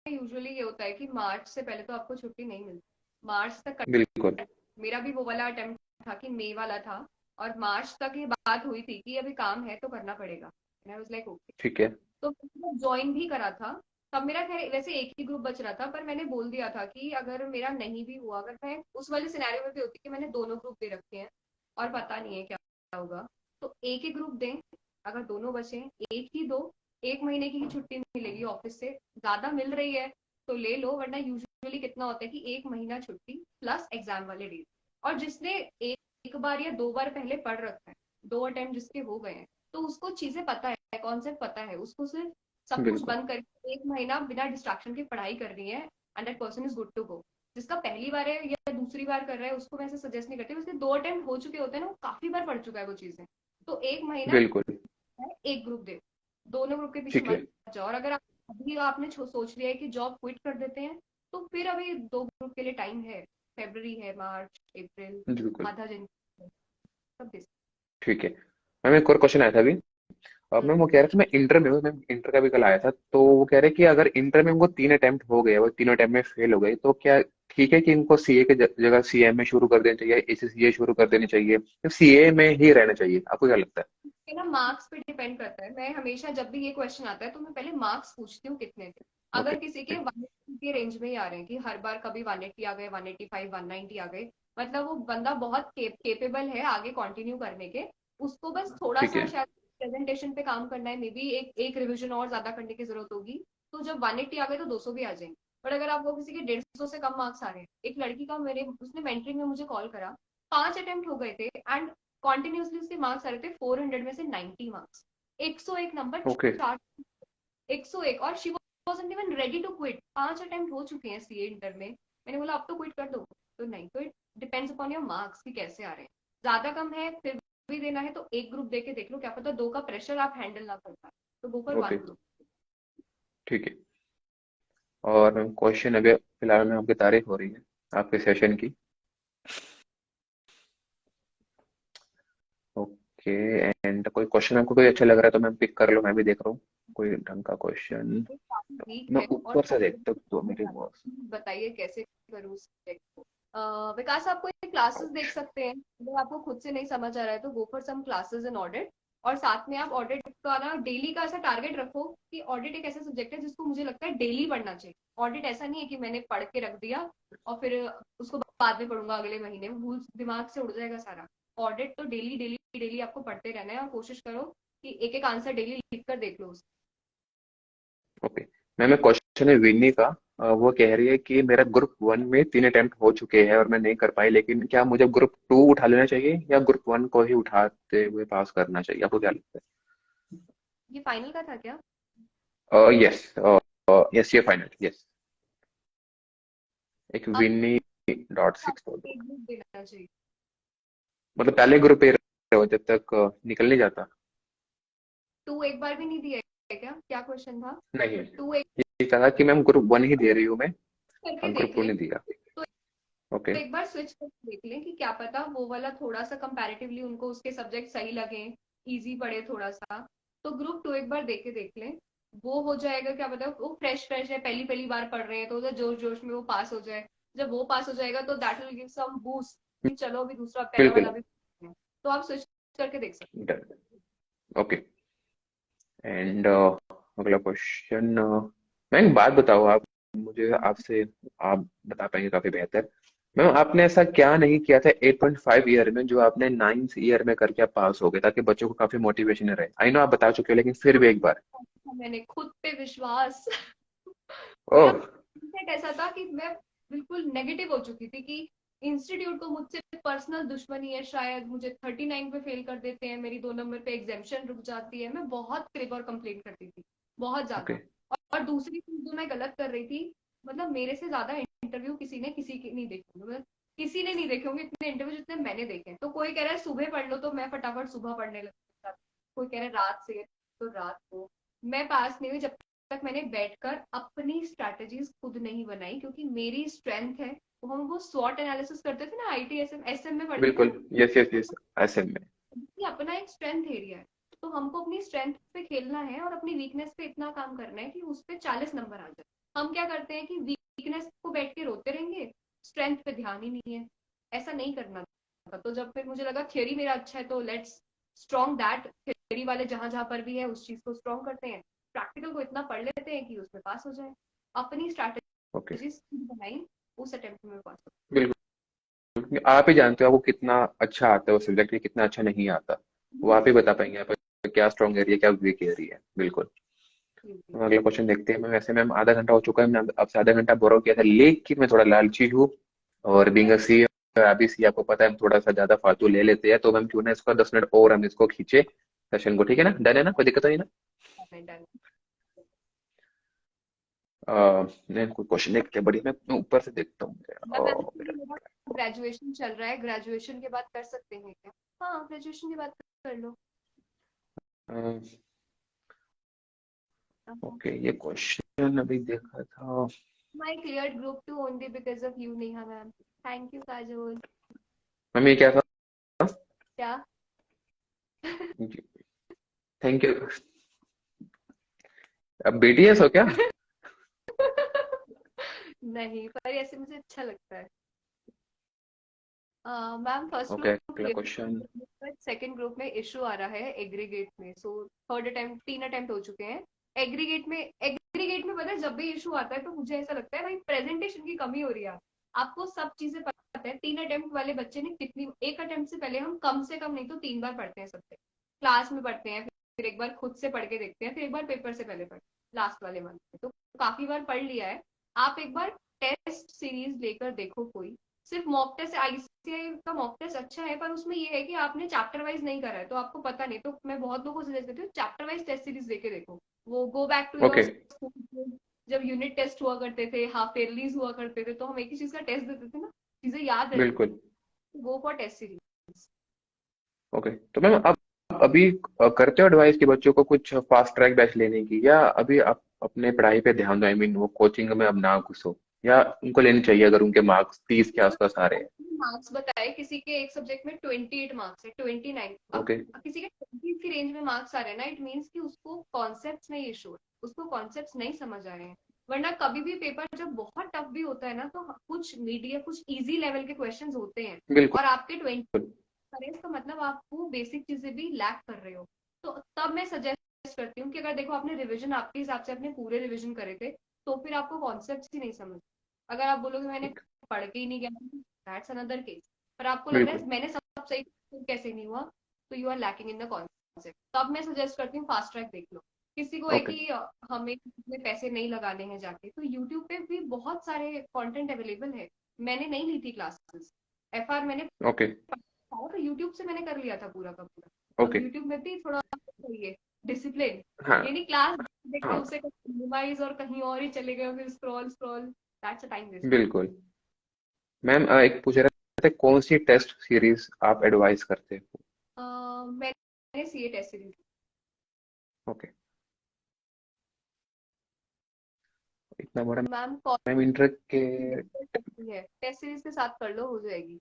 यूजुअली ये होता है कि मार्च से पहले तो आपको छुट्टी नहीं मिलती, मार्च तक बिल्कुल मेरा भी वो वाला अटेम्प्ट था कि मई वाला था, और मार्च तक ये बात हुई थी कि अभी काम है तो करना पड़ेगा, आई वाज लाइक ओके। ठीक है। तो ज्वाइन भी करा था, तब मेरा खैर वैसे एक ही ग्रुप बच रहा था, पर मैंने बोल दिया था कि अगर मेरा नहीं भी हुआ, अगर मैं उस वाले सिनेरियो में भी होती कि मैंने दोनों ग्रुप दे रखे हैं और पता नहीं है क्या होगा, तो एक ही ग्रुप दें, अगर दोनों बचे एक ही दो, 1 महीने की ही छुट्टी मिलेगी ऑफिस से, ज्यादा मिल रही है तो ले लो, वरना यूजुअली कितना होता है कि 1 महीना छुट्टी प्लस एग्जाम वाले डेज। और जिसने एक बार या 2 बार पहले पढ़ रखा है, 2 अटेम्प्ट जिसके हो गए हैं, तो उसको चीजें पता है, कॉन्सेप्ट पता है, उसको सिर्फ सब कुछ बिल्कुल बंद करके 1 महीना बिना डिस्ट्रैक्शन की पढ़ाई करनी है, and that person is good to go. जिसका पहली बार है या दूसरी बार कर रहा है उसको मैं ऐसे सजेस्ट नहीं करती, उसके 2 अटेम्प्ट हो चुके होते हैं ना, वो काफी बार पढ़ चुका है वो चीजें, तो 1 महीना बिल्कुल। है, एक ग्रुप दे, दोनों ग्रुप के पीछे ठीक मत है। जाओ। और अगर आप अभी आपने सोच लिया है कि जॉब क्विट कर देते हैं, तो फिर अभी 2 ग्रुप के लिए टाइम है, फेब्रवरी है, मार्च, अप्रैल, बिल्कुल आधा जनवरी, सब दे ठीक है। मैम एक और क्वेश्चन आया था अभी। सकते मैम हैं। वो कह रहे थे मैं इंटर में हूँ, मैम इंटर का भी कल आया था, तो वो कह रहे कि अगर इंटर में उनको 3 अटेम्प्ट हो गए, वो 3 अटेम्प्ट में फेल हो गए, तो क्या ठीक है कि इनको सीए के जगह सीए में शुरू कर देना चाहिए, एसीसीए शुरू कर देनी चाहिए, या सीए में ही रहना चाहिए? आपको क्या लगता है? ये ना मार्क्स पे डिपेंड करता है, मैं हमेशा जब भी ये क्वेश्चन आता है तो मैं पहले मार्क्स पूछती हूँ कितने थे। ओके। अगर किसी के 180 के रेंज में ही आ रहे हैं, कि हर बार कभी 180 आ गए, 185, 190 आ गए, मतलब वो बंदा बहुत केपेबल है आगे कंटिन्यू करने के, उसको बस थोड़ा ठीक सा है। शायद प्रेजेंटेशन पे काम करना है, मे बी एक रिविजन और ज्यादा करने की जरूरत होगी, तो जब 180 आ गए तो 200 भी आ जाएंगे। बट अगर आपको किसी के 150 से कम मार्क्स आ रहे हैं, एक लड़की का मेरे उसने मेंटरिंग में मुझे कॉल करा, 5 अटेम्प्ट हो गए थे एंड कॉन्टिन्यूसली उसके मार्क्स आ रहे थे 400 में से 90 मार्क्स, 101 नंबर ओके। चार, 101। और she wasn't even ready to quit. 5 attempt हो चुके हैं सीए इंटर में, मैंने बोला अब तो क्विट कर दो, तो नहीं। तो it depends upon your marks कि कैसे आ रहे हैं। ज्यादा कम है फिर भी देना है तो एक ग्रुप दे के देख लो, क्या पता 2 का प्रेशर आप हैंडल ना कर पाए, तो गो फॉर ओके, 1 ग्रुप। ठीक है। और क्वेश्चन अभी फिलहाल में आपकी तारीफ हो रही है आपके सेशन की। ओके। एंड कोई क्वेश्चन आपको कोई अच्छा लग रहा है तो मैं पिक कर लो, मैं भी देख रहा हूँ कोई ढंग का क्वेश्चन। वीक मैं है और ऊपर से देखता हूँ तो मेरी बॉस। बताइए कैसे करूँ सब्जेक्ट को। विकास आप कोई क्लासेस देख सकते हैं, अगर आपको खुद से नहीं समझ आ रहा है तो go for some classes in audit. और साथ में आप ऑडिट का ना डेली का ऐसा टारगेट रखो कि ऑडिट एक ऐसा सब्जेक्ट है जिसको मुझे लगता है डेली पढ़ना चाहिए। ऑडिट ऐसा नहीं है कि मैंने पढ़ के रख दिया और फिर उसको बाद में पढ़ूंगा अगले महीने, वो भूल दिमाग से उड़ जाएगा सारा। ऑडिट तो डेली डेली डेली आपको पढ़ते रहना है, और कोशिश करो कि एक एक आंसर डेली लिख कर देख लो। ओके मैम, एक क्वेश्चन है विन्नी का। वो कह रही है कि मेरा ग्रुप 1 में 3 अटेम्प्ट हो चुके हैं और मैं नहीं कर पाई, लेकिन क्या मुझे ग्रुप 2 उठा लेना चाहिए या ग्रुप 1 को ही उठाते हुए पास करना चाहिए? आपको क्या लगता ये फाइनल का था क्या? है? यस। यस, ये फाइनल, यस। एक अब विन्नी डॉट सिक्स आपको एक ग्रुप देना चाहिए। मतलब पहले ग्रुप पे रहो जब तक निकल नहीं जाता। 2 एक बार भी नहीं दिया है क्या? क्या क्वेश्चन था? नहीं, 2 एक ये कहा कि मैम ग्रुप 1 ही दे रही हूँ मैं। करके हाँ, ग्रुप देख 2 लें। नहीं दिया। तो ओके। एक बार स्विच करके देख लें कि क्या पता वो वाला थोड़ा सा कंपैरेटिवली उनको उसके सब्जेक्ट सही लगे, इजी पड़े थोड़ा सा। तो ग्रुप 2 एक बार दे के देख लें, वो हो जाएगा। क्या पता वो फ्रेश फ्रेश है, पहली पहली बार पढ़ रहे हैं, तो उधर जोश जोश में वो पास हो जाए। जब वो पास हो जाएगा तो that will give some boost कि चलो अभी दूसरा पहला बिल्कुल। वाला भी पढ़ते हैं। तो आप स्विच करके देख सकते ओके। एंड अगला क्वेश्चन। मैं एक बात बताओ आप मुझे, आपसे आप बता पाएंगे काफी बेहतर। मैम आपने ऐसा क्या नहीं किया था 8.5 ईयर में जो आपने 9th ईयर में करके आप पास हो गए, ताकि बच्चों को काफी मोटिवेशन रहे? आई नो आप बता चुके हो, लेकिन फिर भी एक बार। हैं। मैंने खुद पे विश्वास। ओह। मेरा mindset ऐसा था कि मैं बिल्कुल नेगेटिव हो चुकी थी कि इंस्टीट्यूट को मुझसे पर्सनल दुश्मनी है, शायद मुझे 39 पे फेल कर देते हैं, मेरी 2 नंबर पे एग्जामेशन रुक जाती है। मैं बहुत क्रिब और कंप्लेन करती थी, बहुत ओके। ज्यादा। और दूसरी चीज जो मैं गलत कर रही थी, मतलब मेरे से ज्यादा इंटरव्यू किसी ने किसी के नहीं देखे, मतलब किसी ने नहीं देखे होंगे इतने इंटरव्यू जितने मैंने देखे हैं। तो कोई कह रहा है सुबह पढ़ लो, तो मैं फटाफट सुबह पढ़ने लगता। कोई कह रहा है रात से, तो रात को। मैं पास नहीं हुई जब तक मैंने बैठकर अपनी स्ट्रैटेजीज खुद नहीं बनाई, क्योंकि मेरी स्ट्रेंथ है। वो हम वो स्वॉट एनालिसिस करते थे ना, आईटी एसएम में पढ़ते थे बिल्कुल। ना, यस यस यस। ऐसे में। ये अपना एक स्ट्रेंथ एरिया है। तो हमको अपनी स्ट्रेंथ पे खेलना है और अपनी वीकनेस पे इतना काम करना है कि उस पे 40 नंबर आ जाए। हम क्या करते हैं कि वीकनेस को बैठ के रोते रहेंगे, स्ट्रेंथ पे ध्यान ही नहीं है। ऐसा नहीं करना था। तो जब फिर मुझे लगा थियोरी मेरा अच्छा है तो लेट्स स्ट्रॉन्ग दैट, थियोरी वाले जहां जहां पर भी है उस चीज को स्ट्रॉन्ग करते हैं, प्रैक्टिकल को इतना पढ़ लेते हैं कि उसमें पास हो जाए। अपनी ओके। स्ट्रैटेजी बनाई, उस अटेम्प्ट में पास हो। बिल्कुल, आप ही जानते हो आपको कितना अच्छा आता है वो सब्जेक्ट, कितना अच्छा नहीं आता। वो आप ही बता पाएंगे आप क्या स्ट्रॉन्ग एरिया क्या वीक एरिया है। बिल्कुल। तो अगला क्वेश्चन देखते हैं। मैं वैसे मैम आधा घंटा हो चुका है, मैंने आपसे आधा घंटा बोरो किया था, लेकिन मैं थोड़ा लालची हूँ। और बीइंग अ सी, अभी सी आपको पता है हम थोड़ा सा ज्यादा फालतू ले लेते हैं, तो मैम क्यों ना इसका 10 मिनट और हम इसको खींचे सेशन को। ठीक है ना? डन है ना? कोई दिक्कत तो नहीं ना? डन। मैं कोई क्वेश्चन देखते हैं बढ़िया, मैं ऊपर से देखता हूँ। मैम मेरा ग्रेजुएशन चल रहा है, ग्रेजुएशन के बाद कर सकते हैं क्या? हाँ, ग्रेजुएशन के बाद कर लो। ओके, ये क्वेश्चन अभी देखा था। I cleared group 2 only because of you, Neha ma'am. Thank you, Kajol. Ma'am ये क्या था? क्या? Thank you. अब बीटीएस हो क्या? नहीं, पर ऐसे मुझे अच्छा लगता है। मैम फर्स्ट ओके, ग्रुप अगला क्वेश्चन। क्लियर, सेकंड ग्रुप में इशू आ रहा है एग्रीगेट में। सो थर्ड अटेम्प्ट, 3 अटेम्प्ट हो चुके हैं। एग्रीगेट में पता है जब भी इशू आता है तो मुझे ऐसा लगता है भाई प्रेजेंटेशन की कमी हो रही है। आपको सब चीजें पता है, 3 अटेम्प्ट वाले बच्चे ने कितनी, एक अटेम्प्ट से पहले हम कम से कम नहीं तो 3 बार पढ़ते हैं सबसे, क्लास में पढ़ते हैं, फिर एक बार खुद से पढ़ के देखते हैं, फिर एक बार पेपर से पहले पढ़ते हैं लास्ट वाले मंथ में, तो काफी बार पढ़ लिया है। आप एक बार टेस्ट सीरीज लेकर देखो कोई, सिर्फ मॉक टेस्ट, आईसीआई का मॉक टेस्ट अच्छा है, पर उसमें ये है कि आपने चैप्टर वाइज नहीं करा है तो आपको पता नहीं। तो मैं बहुत लोगों को सजेस्ट करती हूँ चैप्टर वाइज टेस्ट सीरीज देके देखो। वो go back to your okay. School, जब यूनिट टेस्ट हुआ करते थे, हाफ ईयरलीज हुआ करते थे, तो हम एक ही चीज का टेस्ट देते थे ना, चीजें याद रहती थी। बिल्कुल। Go for test series. Okay, तो मैम आप अभी करते हो एडवाइस कि बच्चों को कुछ फास्ट ट्रैक बैच लेने की, या अभी आप अपने पढ़ाई पे ध्यान दो, आई मीन वो कोचिंग में अब ना घुसो, या उनको लेनी चाहिए अगर उनके मार्क्स 30 के आसपास आ रहे हैं? मार्क्स बताए, किसी के एक सब्जेक्ट में 28 मार्क्स है, 29। अब ओके। किसी के 20 की रेंज में मार्क्स आ रहे हैं ना, इट मीन्स कि उसको कॉन्सेप्ट्स नहीं इशू, उसको कॉन्सेप्ट्स नहीं समझ आ रहे हैं। वरना कभी भी पेपर जब बहुत टफ भी होता है ना, तो कुछ मीडिया, कुछ इजी लेवल के क्वेश्चंस होते हैं, बिल्कुल। और आपके 20 करें, इसका मतलब आप वो बेसिक चीजें भी लैक कर रहे हो। तो तब मैं सजेस्ट करती हूँ कि अगर देखो आपने रिवीजन आपके हिसाब से अपने पूरे रिवीजन करे थे, तो फिर आपको कॉन्सेप्ट ही नहीं समझ। अगर आप बोलोगे मैंने ठीक। पढ़ के ही नहीं गया, दैट्स अनदर केस। पर आपको लग रहा बिल्कुल। है मैंने सब सही, तो कैसे नहीं हुआ, तो you are lacking in the concept. तब मैं सजेस्ट करती हूँ फास्ट ट्रैक देख लो। किसी को है ओके। कि हमें इतने पैसे नहीं लगाने हैं जाके, तो यूट्यूब पे भी बहुत सारे कंटेंट अवेलेबल है। मैंने नहीं ली थी क्लासेस, एफआर मैंने ओके। पढ़ा तो यूट्यूब से मैंने कर लिया था पूरा का पूरा। अब ओके। यूट्यूब में भी थोड़ा चाहिए डिसिप्लिन, हाँ। ये नहीं क्लास देख के हाँ। उसे मिनिमाइज और कहीं और ही चले गए, फिर scroll scroll, that's a time waste. बिल्कुल। मैम एक पूछ रहे थे, कौन सी टेस्ट सीरीज आप एडवाइस करते हो? मैंने सीए टेस्ट सीरीज। ओके। इतना बड़ा। मैम मैम इंटर के। है, टेस्ट सीरीज के साथ कर लो, हो जाएगी।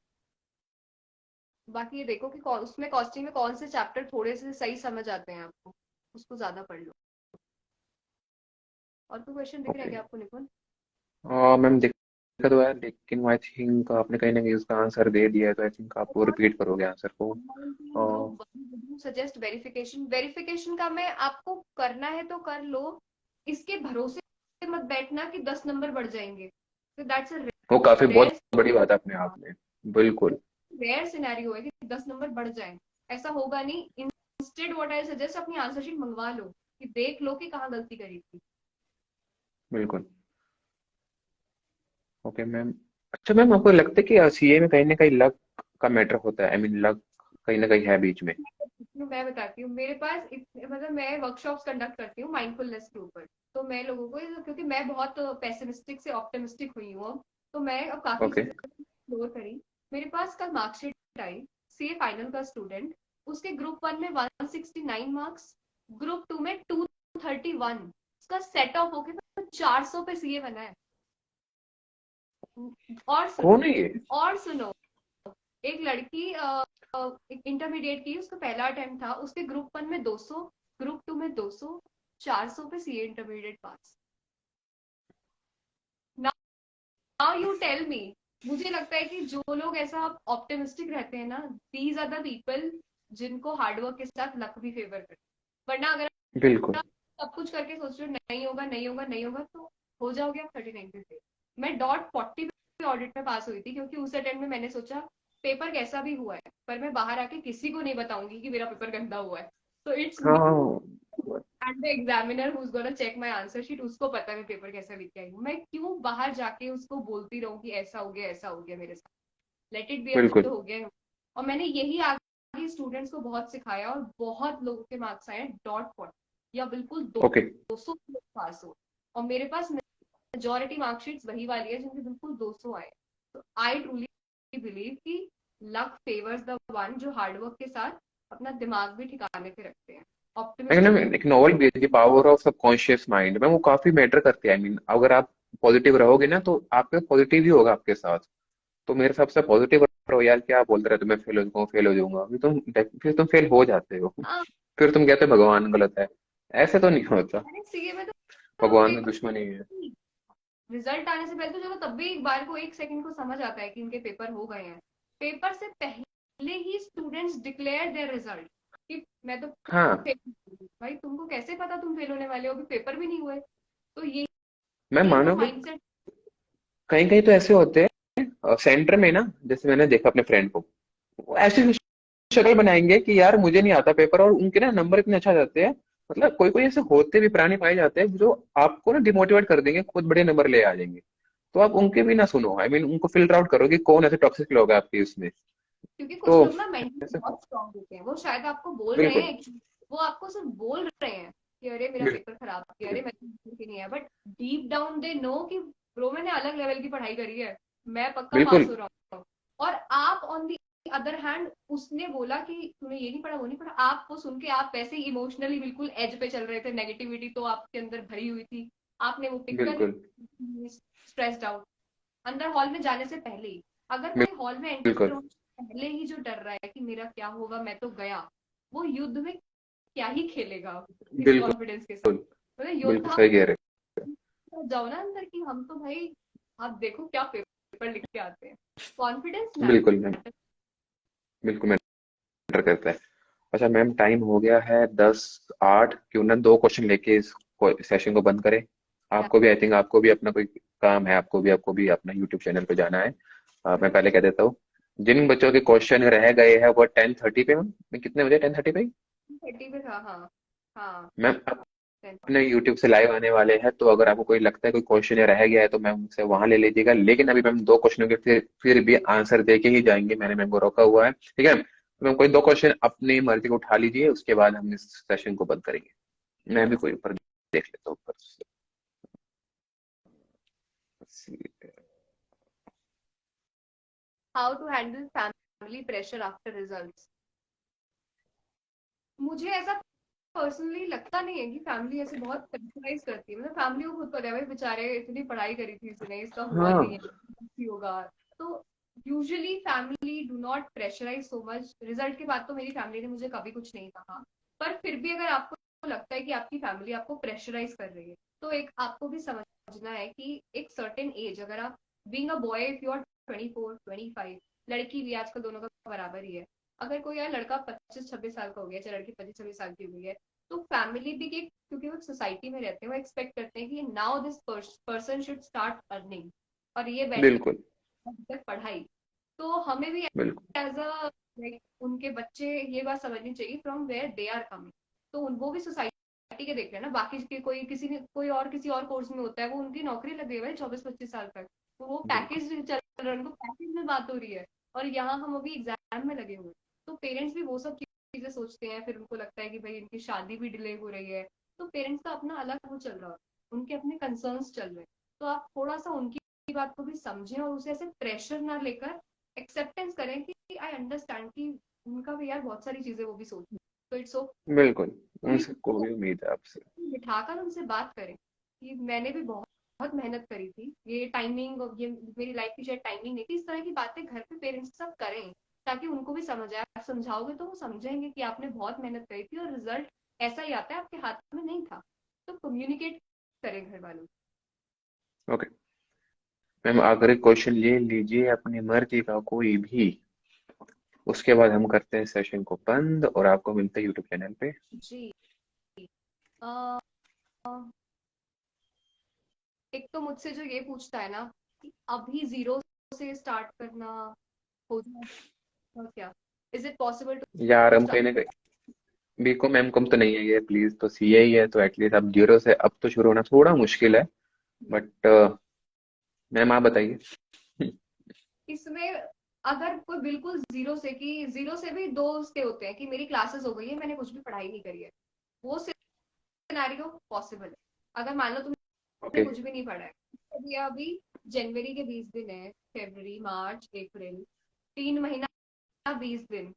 बाकी ये देखो कि उसमें कॉस्टिंग में कौन से चैप्टर थोड़े से सही समझ आते हैं आपको, उसको ज्यादा पढ़ लो। और कोई क्वेश्चन दिख रहा है ओके। क्या आपको निपुण? मैम देखा तो है, लेकिन आई थिंक आपने कहीं ना कहीं उसका आंसर दे दिया है, तो आई थिंक आप वो रिपीट करोगे आंसर को। ग्रुप सजेस्ट वेरिफिकेशन, वेरिफिकेशन का मैं आपको करना है तो कर लो, इसके भरोसे मत बैठना कि 10 नंबर बढ़ जाएंगे, तो दैट्स अ वो काफी बहुत रेयर, बड़ी बात है अपने आप में। बिल्कुल। रेयर सिनेरियो है कि 10 नंबर बढ़ जाए। ऐसा होगा नहीं। इंस्टेड व्हाट आई सजेस्ट, अपनी आंसर शीट मंगवा लो, कि देख लो कि कहाँ गलती करी थी। बिल्कुल। Okay ma'am. अच्छा मैम, आपको लगता है कि सीए में कहीं ना कहीं लक का मैटर होता है, आई मीन लक कहीं ना कहीं है बीच में? मैं बताती हूँ, मेरे पास मतलब मैं वर्कशॉप्स कंडक्ट करती हूँ माइंडफुलनेस के ऊपर। तो मैं लोगों को, क्योंकि मैं बहुत पेसिमिस्टिक से ऑप्टिमिस्टिक हुई हूँ अब, तो मैं अब काफी ओके। चीजें एक्सप्लोर करी। मेरे पास कल मार्कशीट आई, सीए फाइनल का स्टूडेंट, उसके ग्रुप 1 में 169 मार्क्स, ग्रुप 2 में 231, उसका सेट ऑफ होके 400 पे सीए बना है। और कौन सुनो, है ये? और सुनो, एक लड़की इंटरमीडिएट की, उसका पहला अटेम्प्ट था, उसके ग्रुप 1 में 200, ग्रुप 2 में 200, 400 पे CA intermediate pass. Now you tell me, मुझे लगता है कि जो लोग ऐसा ऑप्टिमिस्टिक रहते हैं ना, दीज आर द पीपल जिनको हार्डवर्क के साथ लक भी फेवर करते हैं। वरना अगर बिल्कुल। आप सब कुछ करके सोच रहे हो नहीं होगा नहीं होगा नहीं होगा, तो हो जाओगे आप 39 पे फेल। मैं डॉट 40 पे ऑडिट में पास हुई थी, क्योंकि उस अटेम्प्ट में मैंने सोचा पेपर कैसा भी हुआ है, पर मैं बाहर आके किसी को नहीं बताऊंगी कि मेरा पेपर गंदा हुआ है। तो इट्स मी हाँ। And the examiner who is gonna check my answer sheet, उसको पता है मैं पेपर कैसा लिख के आई हूँ। मैं क्यों बाहर जाके उसको बोलती रहूं कि ऐसा हो गया ऐसा हो गया मेरे साथ। लेट इट बी, अब बिल्कुल। जो हो गया है। और मैंने यही आगे स्टूडेंट्स को बहुत सिखाया, और बहुत लोगों के मार्क्स आए डॉट 40 या बिल्कुल ओके। 200 पास हो। और मेरे पास मेजोरिटी मार्कशीट्स वही वाली है जिनके बिल्कुल 200 आए। तो आई ट्रूली बिलीव कि लक फेवर्स द वन जो हार्डवर्क के साथ अपना दिमाग भी ठिकाने पे रखते हैं, लेकिन ऑप्टिमिस्टिक एक नॉवल भी है, पावर ऑफ सबकॉन्शियस माइंड में, वो काफी मैटर करती है, आई मीन अगर आप पॉजिटिव रहोगे ना तो आपके पॉजिटिव ही होगा आपके साथ। तो मेरे हिसाब से पॉजिटिव रहो यार, क्या बोलते रहते हो मैं फेल हो जाऊंगा फेल हो जाऊंगा, फिर तुम फेल हो जाते हो। हाँ। फिर तुम कहते हो भगवान गलत है। ऐसे तो नहीं होता। मैंने सीए में तो भगवान में पेपर, दुश्मनी है। रिजल्ट आने से पहले तो चलो तब भी एक बार को एक सेकंड को समझ आता है कि इनके पेपर हो गए हैं। पेपर से पहले ही स्टूडेंट्स डिक्लेयर देयर रिजल्ट कि मैं तो हाँ। फेल हूँ। भाई तुमको कैसे पता तुम फेल होने वाले हो, अभी पेपर भी नहीं हुए। तो मैं यही वो मानोगे, माइंडसेट। कहीं कहीं तो ऐसे होते हैं सेंटर में ना, जैसे मैंने देखा अपने फ्रेंड को, वो ऐसे शक्ल बनाएंगे कि यार मुझे नहीं आता पेपर, और उनके ना नंबर इतने अच्छा जाते हैं। मतलब कोई कोई ऐसे होते भी प्राणी पाए जाते हैं जो आपको ना डिमोटिवेट कर देंगे, खुद बड़े नंबर ले आ जाएंगे। तो आप उनके भी ना सुनो, आई मीन उनको फिल्टर आउट करो कि कौन ऐसे टॉक्सिक लोग हैं आपके उसमें। क्योंकि कुछ तो लोग ना मेंटली ऐसे बहुत स्ट्रांग होते हैं, वो शायद आपको बोल रहे बिल्कुल हैं कि वो आपको सिर्फ बोल रहे हैं कि अरे मेरा बिल्कुल पेपर खराब किया, अरे मैं तो नहीं है, but deep down they know कि ब्रो मैंने अलग लेवल की पढ़ाई करी है, मैं पक्का पास बिल्कुल हो रहा हूँ। और आप ऑन दी अदर हैंड, उसने बोला कि तूने ये नहीं पढ़ा वो नहीं पढ़ा, आप वो सुन के आप वैसे ही इमोशनली बिल्कुल एज पे चल रहे थे, नेगेटिविटी तो आपके अंदर भरी हुई थी, आपने वो पिक कर बिल्कुल ली, स्ट्रेस्ड आउट अंदर हॉल में जाने से पहले ही। अगर कोई हॉल में एंटर बिल्कुल होने से पहले ही जो डर रहा है कि मेरा क्या होगा, मैं तो गया, वो युद्ध में क्या ही खेलेगा इस बिल्कुल कॉन्फिडेंस के साथ। मतलब बिल्कुल योद्धा सही कह रहे जाओ ना अंदर की, हम तो भाई आप देखो क्या पेपर लिख के आते हैं। कॉन्फिडेंस हो। बिल्कुल मैम, मैटर। बिल्कुल मैटर करता है। अच्छा मैम, टाइम हो गया है 10:08, क्यों ना दो क्वेश्चन लेके इस सेशन को बंद करें। आपको भी, आई थिंक आपको भी अपना कोई काम है, आपको भी अपना यूट्यूब चैनल पे जाना है। मैं पहले कह देता हूँ, जिन बच्चों के क्वेश्चन रह गए हैं वो 10:30 पे, मैम कितने बजे, 10:30 पे थर्टी पे था, हाँ हाँ। मैम अपने यूट्यूब से लाइव आने वाले हैं, तो अगर आपको कोई लगता है कोई क्वेश्चन रह गया है तो मैम उनसे वहां ले लीजिएगा, लेकिन अभी मैम दो क्वेश्चनों के फिर भी आंसर दे के ही जाएंगे, मैंने मैम को रोका हुआ है, ठीक है। तो मैम कोई दो क्वेश्चन अपनी मर्जी को उठा लीजिए, उसके बाद हम इस सेशन को बंद करेंगे। मैं भी कोई ऊपर देख लेता हूँ ऊपर से। How to handle family pressure after results. मुझे ऐसा पर्सनली लगता नहीं है कि फैमिली ऐसे बहुत प्रेशराइज करती है, मतलब फैमिली को खुद पता है भाई बेचारे इतनी पढ़ाई करी थी इसने, इसका हुआ नहीं है, हाँ कैसे होगा। तो usually family do not pressurize so much. Result के बाद तो मेरी फैमिली ने मुझे कभी कुछ नहीं कहा, पर फिर भी अगर आपको लगता है कि आपकी फैमिली आपको प्रेशराइज कर रही है, तो एक आपको भी समझना है कि एक सर्टेन एज, अगर आप being a boy if you are 24 25, लड़की भी आजकल दोनों का बराबर ही है, अगर कोई यार लड़का 25 26 साल का हो गया, चाहे लड़की 25 26 साल की हुई है, तो फैमिली भी के, क्योंकि वो सोसाइटी में रहते हैं, वो एक्सपेक्ट करते हैं कि now this person should start earning, और ये बैठी बिल्कुल तक पढ़ाई। तो हमें भी बिल्कुल एज अ लाइक उनके बच्चे ये बात समझनी चाहिए from where they are coming. तो वो भी सोसाइटी के देख रहे हैं ना, बाकी के कोई किसी ने कोई और किसी और कोर्स में होता है, वो उनकी नौकरी लगे हुए है 24 25 साल तक, तो वो बिल्कुल पैकेज चल रहा है, उनको पैकेज में बात हो रही है, और यहाँ हम अभी एग्जाम में लगे हुए हैं। तो पेरेंट्स भी वो सब चीजें सोचते हैं, फिर उनको लगता है कि भाई इनकी शादी भी डिले हो रही है, तो पेरेंट्स का अपना अलग वो चल रहा है, उनके अपने कंसर्न्स चल रहे हैं। तो आप थोड़ा सा उनकी बात को भी समझें और उसे ऐसे प्रेशर ना लेकर एक्सेप्टेंस करें कि आई अंडरस्टैंड कि उनका भी यार बहुत सारी चीजें वो भी सोचती हैं, तो इट्स बिल्कुल, ओके। उनसे को भी उम्मीद है आपसे। बिठाकर उनसे बात करें कि मैंने भी बहुत बहुत मेहनत करी थी, ये टाइमिंग, ये मेरी लाइफ की शायद टाइमिंग नहीं थी, इस तरह की बातें घर पे पेरेंट्स के साथ करें, ताकि उनको भी समझ आए। आप समझाओगे तो वो समझेंगे कि आपने बहुत मेहनत करी थी और रिजल्ट ऐसा ही आता है, आपके हाथ में नहीं था। तो कम्युनिकेट करें घर वालों ओके मैम, आखिरी क्वेश्चन ले लीजिए अपनी मर्जी का कोई भी, उसके बाद हम करते हैं सेशन को बंद और आपको मिलते हैं यूट्यूब चैनल पे। जी। अ, एक तो मुझसे जो ये पूछता है ना कि अभी जीरो से स्टार्ट करना हो जाए क्या, इज इट पॉसिबल यार टू हम कहीं ना कहीं बीकॉम एम कॉम तो नहीं है ये, प्लीज, तो सीए ही है, तो एटलीस्ट अब जीरो से अब तो शुरू होना थोड़ा मुश्किल है, स्टार्ट। बट मैम आप बताइए। इसमें अगर कोई बिल्कुल जीरो से, कि जीरो से भी दो उसके होते हैं कि मेरी क्लासेस हो गई है, मैंने कुछ भी पढ़ाई नहीं करी है, वो सिनेरियो पॉसिबल है। अगर मान लो तुमने ओके कुछ भी नहीं पढ़ा है, अभी अभी जनवरी के 20 दिन है, फरवरी मार्च अप्रैल, 3 महीना 20 दिन,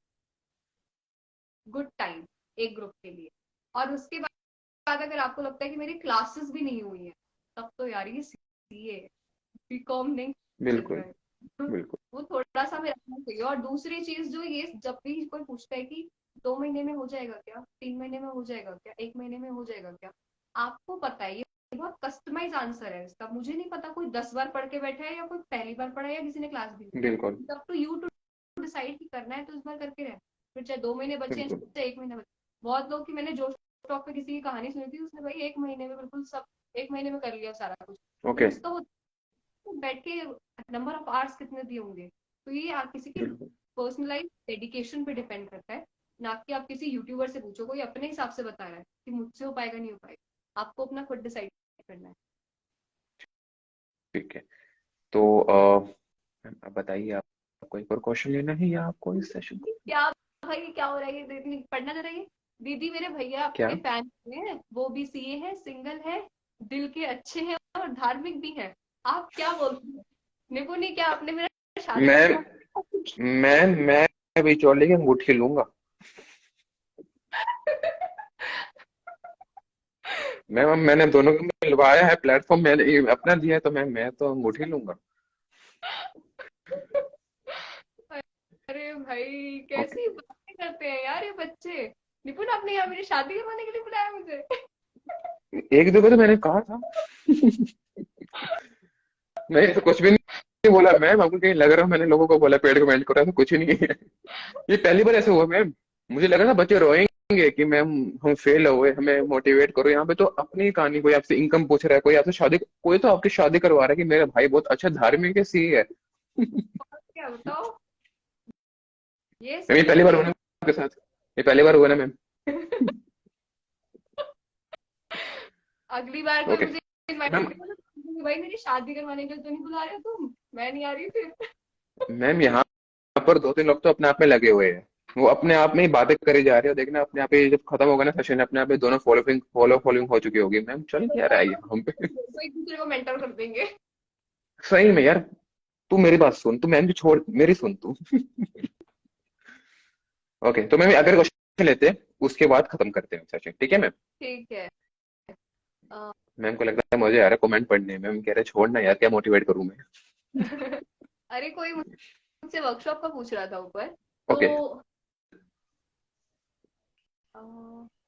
गुड टाइम एक ग्रुप के लिए। और उसके बाद अगर आपको लगता है कि मेरी क्लासेस भी नहीं हुई है, तब तो यार ये सीए बीकॉम नहीं चल रहा बिल्कुल है। तो बिल्कुल वो थोड़ा सा में रखना चाहिए। और दूसरी चीज जो ये, जब भी कोई पूछता है कि 2 महीने में हो जाएगा क्या, 3 महीने में हो जाएगा क्या, 1 महीने में हो जाएगा क्या, आपको पता है ये बहुत कस्टमाइज आंसर है इसका। मुझे नहीं पता कोई 10 बार पढ़ के बैठा है या कोई पहली बार पढ़ा है या किसी ने क्लास भी ली बिल्कुल है। तब तो यू टू डिसाइड कि करना है तो इस बार करके रहे, फिर चाहे 2 महीने बचे बिल्कुल चाहे 1 महीना बचे। बहुत लोग की मैंने जोश टॉक पे किसी की कहानी सुनी थी, उसने भाई 1 महीने में बिल्कुल सब, 1 महीने में कर लिया सारा कुछ। फिर ओके उसका वो बैठ के नंबर ऑफ आवर्स कितने दिए होंगे। तो ये आप किसी की बिल्कुल पर्सनलाइज डेडिकेशन पे डिपेंड करता है, ना कि आप किसी यूट्यूबर से पूछो, कोई अपने हिसाब से बता रहा है कि मुझसे हो पाएगा नहीं हो पाएगा, आपको अपना खुद डिसाइड करना है। ठीक है। तो आप बताइए, आपको एक और क्वेश्चन लेना है या आपको इस सेशन को क्या भाई, क्या हो रहा है ये? दीदी पढ़ना जरा ये। दीदी मेरे भैया क्या? आपके फैन हैं, वो भी सीए है, सिंगल है, दिल के अच्छे हैं और धार्मिक भी हैं। आप क्या बोलते हैं? निपुणी, क्या आपने मेरा शादी मैं करवा? मैं बिचौले की अंगूठी लूंगा। मैंने दोनों को मिलवाया है, प्लेटफॉर्म मैंने अपना दिया है, तो मैं तो अंगूठी लूंगा। अरे भाई, ओके। कैसी बातें करते हैं यार ये बच्चे। निपुण, आपने यहाँ मेरी शादी करवाने के लिए बुलाया मुझे? एक दो को तो मैंने कहा था। नहीं तो कुछ भी नहीं बोला मैम, आपको कहीं लग रहा है मैंने लोगों को बोला पेड कमेंट करा, तो कुछ नहीं है। ये पहली बार ऐसा हुआ मैम। मुझे लगा था बच्चे रोएंगे कि मैम हम फेल हुए, हमें मोटिवेट करो। यहाँ पे तो अपनी कहानी, कोई आपसे इनकम पूछ रहा है, कोई आपसे शादी, कोई तो आपकी शादी करवा रहा है कि मेरा भाई बहुत अच्छा धार्मिक है, सी है। क्या बताओ, ये मैम ये सही पहली बार है। हुआ ना आपके साथ? ये पहली बार हुआ ना मैम? अगली बार कोई ओके मुझे इनवाइट मैम। करेगा तो भाई, मेरी शादी करवाने के लिए तो नहीं बुला रहे हो तुम, मैं नहीं आ रही फिर। मैम यहाँ पर दो तीन लोग तो अपने आप में लगे हुए हैं, वो अपने आप में ही बातें करे जा रहे हो। देखना अपने आप ही जब खत्म होगा ना सेशन, अपने आप ही दोनों फॉलोइंग हो चुकी होगी। मैम चल क्या रहा है ये हम पे। तो एक दूसरे को मेंटर कर देंगे। सही में यार, तू मेरी बात सुन, तू मैम की छोड़, मेरी सुन तू। ओके, तो मैम अगर क्वेश्चन लेते हैं, उसके बाद खत्म करते हैं सेशन, ठीक है मैम? ठीक है। अ, मैम को लगता है मुझे आ रहा है कमेंट पढ़ने में, मैम कह रहे हैं छोड़ना यार, क्या मोटिवेट करूं मैं। अरे कोई मुझसे वर्कशॉप का पूछ रहा था ऊपर, ओके। तो अ,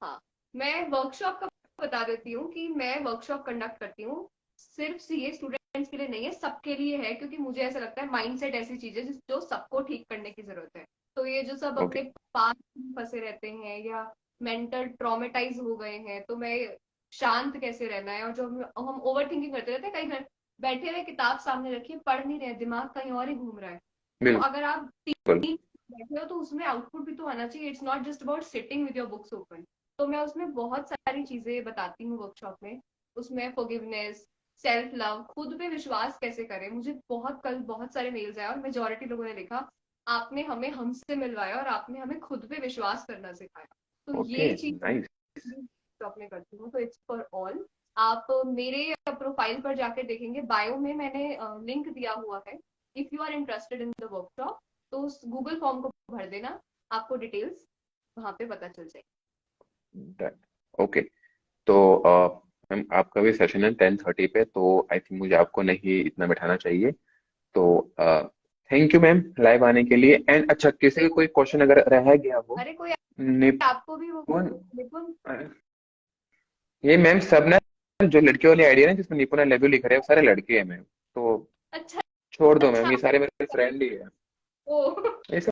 हाँ, मैं वर्कशॉप का बता देती हूँ कि मैं वर्कशॉप कंडक्ट करती हूँ। सिर्फ सीए स्टूडेंट्स के लिए नहीं है, सबके लिए है, क्योंकि मुझे ऐसा लगता है माइंडसेट ऐसी चीज है जो सबको ठीक करने की जरूरत है। तो ये जो सब ओके। अपने पास्ट में फंसे रहते हैं या मेंटल ट्रॉमेटाइज हो गए हैं, तो मैं शांत कैसे रहना है, और जो हम ओवर थिंकिंग करते रहते हैं, कहीं घर बैठे हुए किताब सामने रखिए, पढ़ नहीं रहे, दिमाग कहीं और ही घूम रहा है। तो अगर आप बिल्कुल। बैठे हो तो उसमें आउटपुट भी तो आना चाहिए। It's not just about sitting with your books open. तो मैं उसमें बहुत सारी चीजें बताती हूँ वर्कशॉप में। उसमें फॉरगिवनेस, सेल्फ लव, खुद पे विश्वास कैसे करें। मुझे कल बहुत सारे मेल्स आए और मेजोरिटी लोगों ने लिखा, आपने हमें हमसे मिलवाया और आपने हमें खुद पे विश्वास करना सिखाया। तो ओके ये चीज नाइस। वर्कशॉप में करती हूँ, तो इट्स फॉर ऑल। आप मेरे प्रोफाइल पर जाके देखेंगे, बायो में मैंने लिंक दिया हुआ है। If you are interested in the workshop, तो उस गूगल फॉर्म को भर देना, आपको डिटेल्स वहां पे पता चल जाएगी। ओके। तो मैम आपका भी सेशन है 10:30 पे, तो आई थिंक मुझे आपको नहीं इतना बैठाना चाहिए। तो थैंक यू मैम लाइव आने के लिए। एंड अच्छा, किसी का कोई क्वेश्चन अगर रह गया हो? अरे कोई आपको भी वो निपुण, निपुण। ये मैम सब ना, जो लड़कियों वाली आइडिया है ना जिसमें निपुण आई लव यू लिख रहे हैं, वो सारे लड़के हैं मैम, तो अच्छा। छोड़ दो मैम, अच्छा। ये सारे मेरे फ्रेंड ही है। ओ। ये सब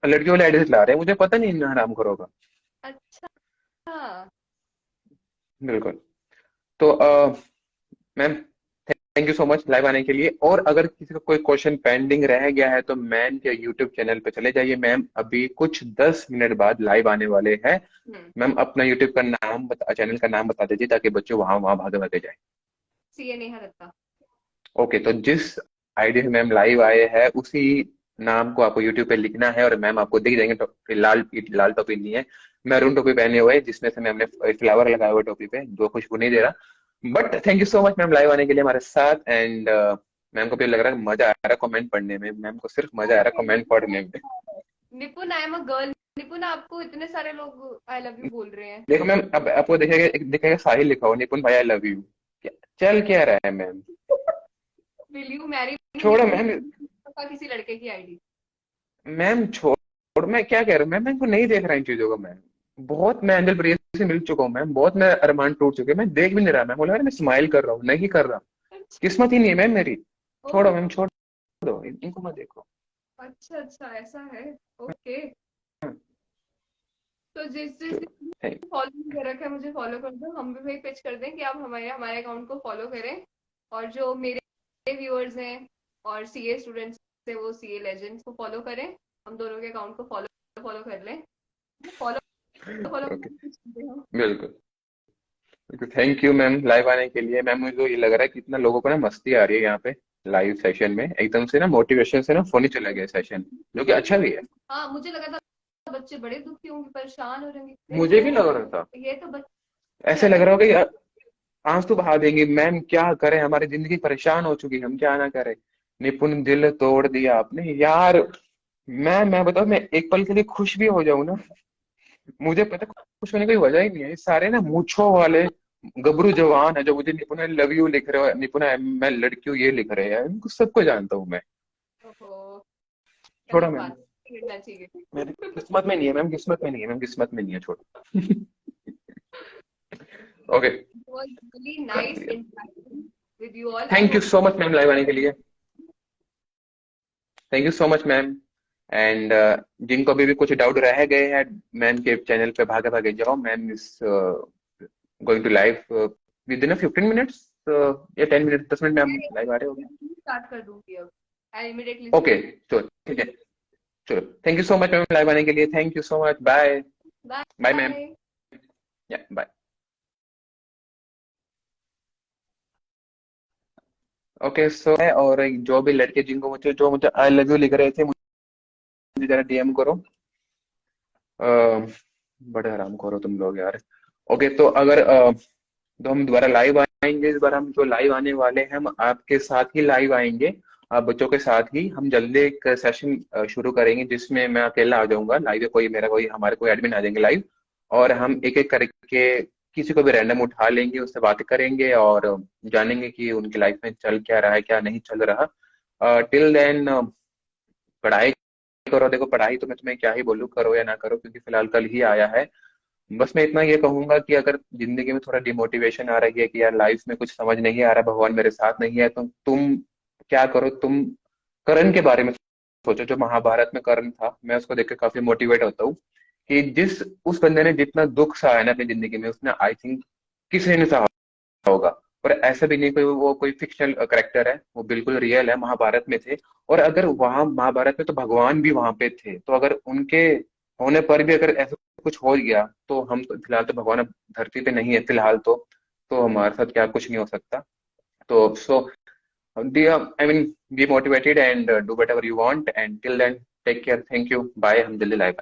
लड़कियों वाले आइडिया से ला रहे हैं, मुझे पता नहीं इन हराम खोरों का। अच्छा। बिल्कुल। तो ma'am thank you so much live आने के लिए। और अगर किसी का कोई क्वेश्चन पेंडिंग रह गया है तो मैम के यूट्यूब चैनल पे चले जाइए। मैम अभी कुछ 10 मिनट बाद लाइव आने वाले हैं। हम्म। मैम अपना यूट्यूब का नाम चैनल का नाम बता दीजिए, ताकि बच्चे वहां वहां भागे भागे जाए। सीए नेहा दत्ता। ओके, तो जिस आईडी से मैम लाइव आए हैं उसी नाम को आपको यूट्यूब पे लिखना है, और मैम आपको दिख जाएंगे। लाल लाल टोपी नहीं है, मैरून टोपी पहने हुए, जिसमें से मैम ने फ्लावर लगाया हुआ टोपी पे, जो खुशबू नहीं दे रहा। But thank you so much ma'am live आने के लिए हमारे साथ। एंड मैम को भी लग रहा है मजा आ रहा है कमेंट पढ़ने में, मैम को सिर्फ मजा आ रहा है कमेंट पढ़ने में। निपुण, आई एम अ गर्ल। निपुण, आपको इतने सारे लोग आई लव यू बोल रहे हैं। देखो मैम, अब आपको दिखेगा साहिल लिखा हुआ, निपुण भाई आई लव यू। चल क्या रहा है मैम? विल यू मैरी छोड़ो निपुण? मैम। किसी लड़के की आईडी। मैम छोड़, मैं क्या कह रहा हूँ मैम, मैं इनको नहीं देख रहा इन चीजों को मैम। बहुत मैं एंजल ब्रियस से मिल चुका हूँ मैम, बहुत मैं अरमान टूट चुके हैं, मैं देख भी नहीं रहा मैम। बोला अरे मैं स्माइल कर रहा हूँ, नहीं कर रहा। किस्मत ही नहीं है मैम मेरी। ओ। छोड़ो मैम, छोड़ दो, इनको मत देखो। अच्छा अच्छा, ऐसा है। ओके। हाँ, तो जिस जिस चलो थैंक। फॉलो नहीं कर रखा है, मुझे फॉलो कर दो। हम भी वही पिच कर दें कि आप हमारे हमारे अकाउंट को फॉलो करें। और जो मेरे व्यूअर्स हैं और सीए स्टूडेंट्स हैं, वो सीए लेजेंड्स को फॉलो करें। हम दोनों के अकाउंट को फॉलो फॉलो कर लें। फॉलो फॉलो ओके बिल्कुल। थैंक यू मैम लाइव आने के लिए। मैम मुझे ये लग रहा है कि इतना लोगों को ना मस्ती आ रही है यहाँ पे लाइव सेशन में, एकदम से ना मोटिवेशन से ना फोन ही चला गया सेशन, जो कि अच्छा भी है। हाँ, मुझे लगा था बच्चे बड़े दुखी होंगे, परेशान हो रहेंगे, लेकिन मुझे भी लग रहा नहीं, था, ये तो बच्चे ऐसे लग अलग रहा ही। होगा कि आंसू बहा देंगे मैम, क्या करें, हमारी जिंदगी परेशान हो चुकी है, हम क्या ना करें। निपुण दिल तोड़ दिया आपने यार। मैं बताऊं, मैं एक पल के लिए खुश भी हो जाऊं ना, मुझे पता है खुश होने की वजह ही नहीं है। ये सारे ना मूंछों वाले गबरू जवान है जो मुझे निपुण लव यू लिख रहे हो, निपुण मैं लड़कियों ये लिख रहे हैं, इनको सबको जानता हूँ मैं। ओहो, छोड़ो गलत मैम, बात है, गिरना चाहिए। मेरी किस्मत में नहीं है मैम, किस्मत में नहीं है मैम, किस्मत में नहीं है, छोड़ो। ओके, It was really कर nice दिया। interacting with you all. I thank you hope so much ma'am live आने के लिए, thank you so much ma'am. And जिनको अभी भी कुछ डाउट रह गए हैं मैम के चैनल पे, भागे भागे जाओ, ma'am is going to live with in 15 minutes या 10 मिनट, 10 मिनट में हम लाइव आ रहे होंगे। मैं स्टार्ट कर दूंगी अब। I immediately okay, start. तो ठीक है, चलो thank you so much ma'am live आने के लिए, thank you so much, bye. Bye ma'am, bye. या बाय। ओके सो है, और जो भी लड़के जिनको मुझे जो मुझे आई लव यू लिख रहे थे, मुझे जरा डीएम करो। बड़े आराम करो तुम लोग यार। ओके, तो अगर तो हम दोबारा लाइव आएंगे, इस बार हम जो लाइव आने वाले हैं हम आपके साथ ही लाइव आएंगे, आप बच्चों के साथ ही। हम जल्दी एक सेशन शुरू करेंगे जिसमें मैं अकेला आ जाऊंगा लाइव, कोई मेरा कोई हमारे कोई एडमिन आ जाएंगे लाइव, और हम एक एक करके किसी को भी रैंडम उठा लेंगे, उससे बातें करेंगे और जानेंगे कि उनकी लाइफ में चल क्या रहा है, क्या नहीं चल रहा। टिल देन पढ़ाई करो। देखो पढ़ाई तो मैं तुम्हें क्या ही बोलूँ, करो या ना करो, क्योंकि फिलहाल कल ही आया है। बस मैं इतना ये कहूंगा कि अगर जिंदगी में थोड़ा डिमोटिवेशन आ रही है कि यार लाइफ में कुछ समझ नहीं आ रहा, भगवान मेरे साथ नहीं है, तो तुम क्या करो, तुम कर्ण के बारे में सोचो। जो महाभारत में कर्ण था, मैं उसको देख के काफी मोटिवेट होता हूँ कि जिस उस बंदे ने जितना दुख सहा है ना अपनी जिंदगी में, उसने आई थिंक किसी ने नहीं सहा होगा। और ऐसा भी नहीं कोई वो कोई फिक्शनल करेक्टर है, वो बिल्कुल रियल है, महाभारत में थे। और अगर वहां महाभारत में तो भगवान भी वहां पे थे, तो अगर उनके होने पर भी अगर ऐसा कुछ हो गया, तो हम तो फिलहाल तो भगवान अब धरती पे नहीं है फिलहाल तो हमारे साथ क्या कुछ नहीं हो सकता। तो so I mean be motivated and do whatever you want, and till then take care, thank you, bye, हम जल्दी लाइव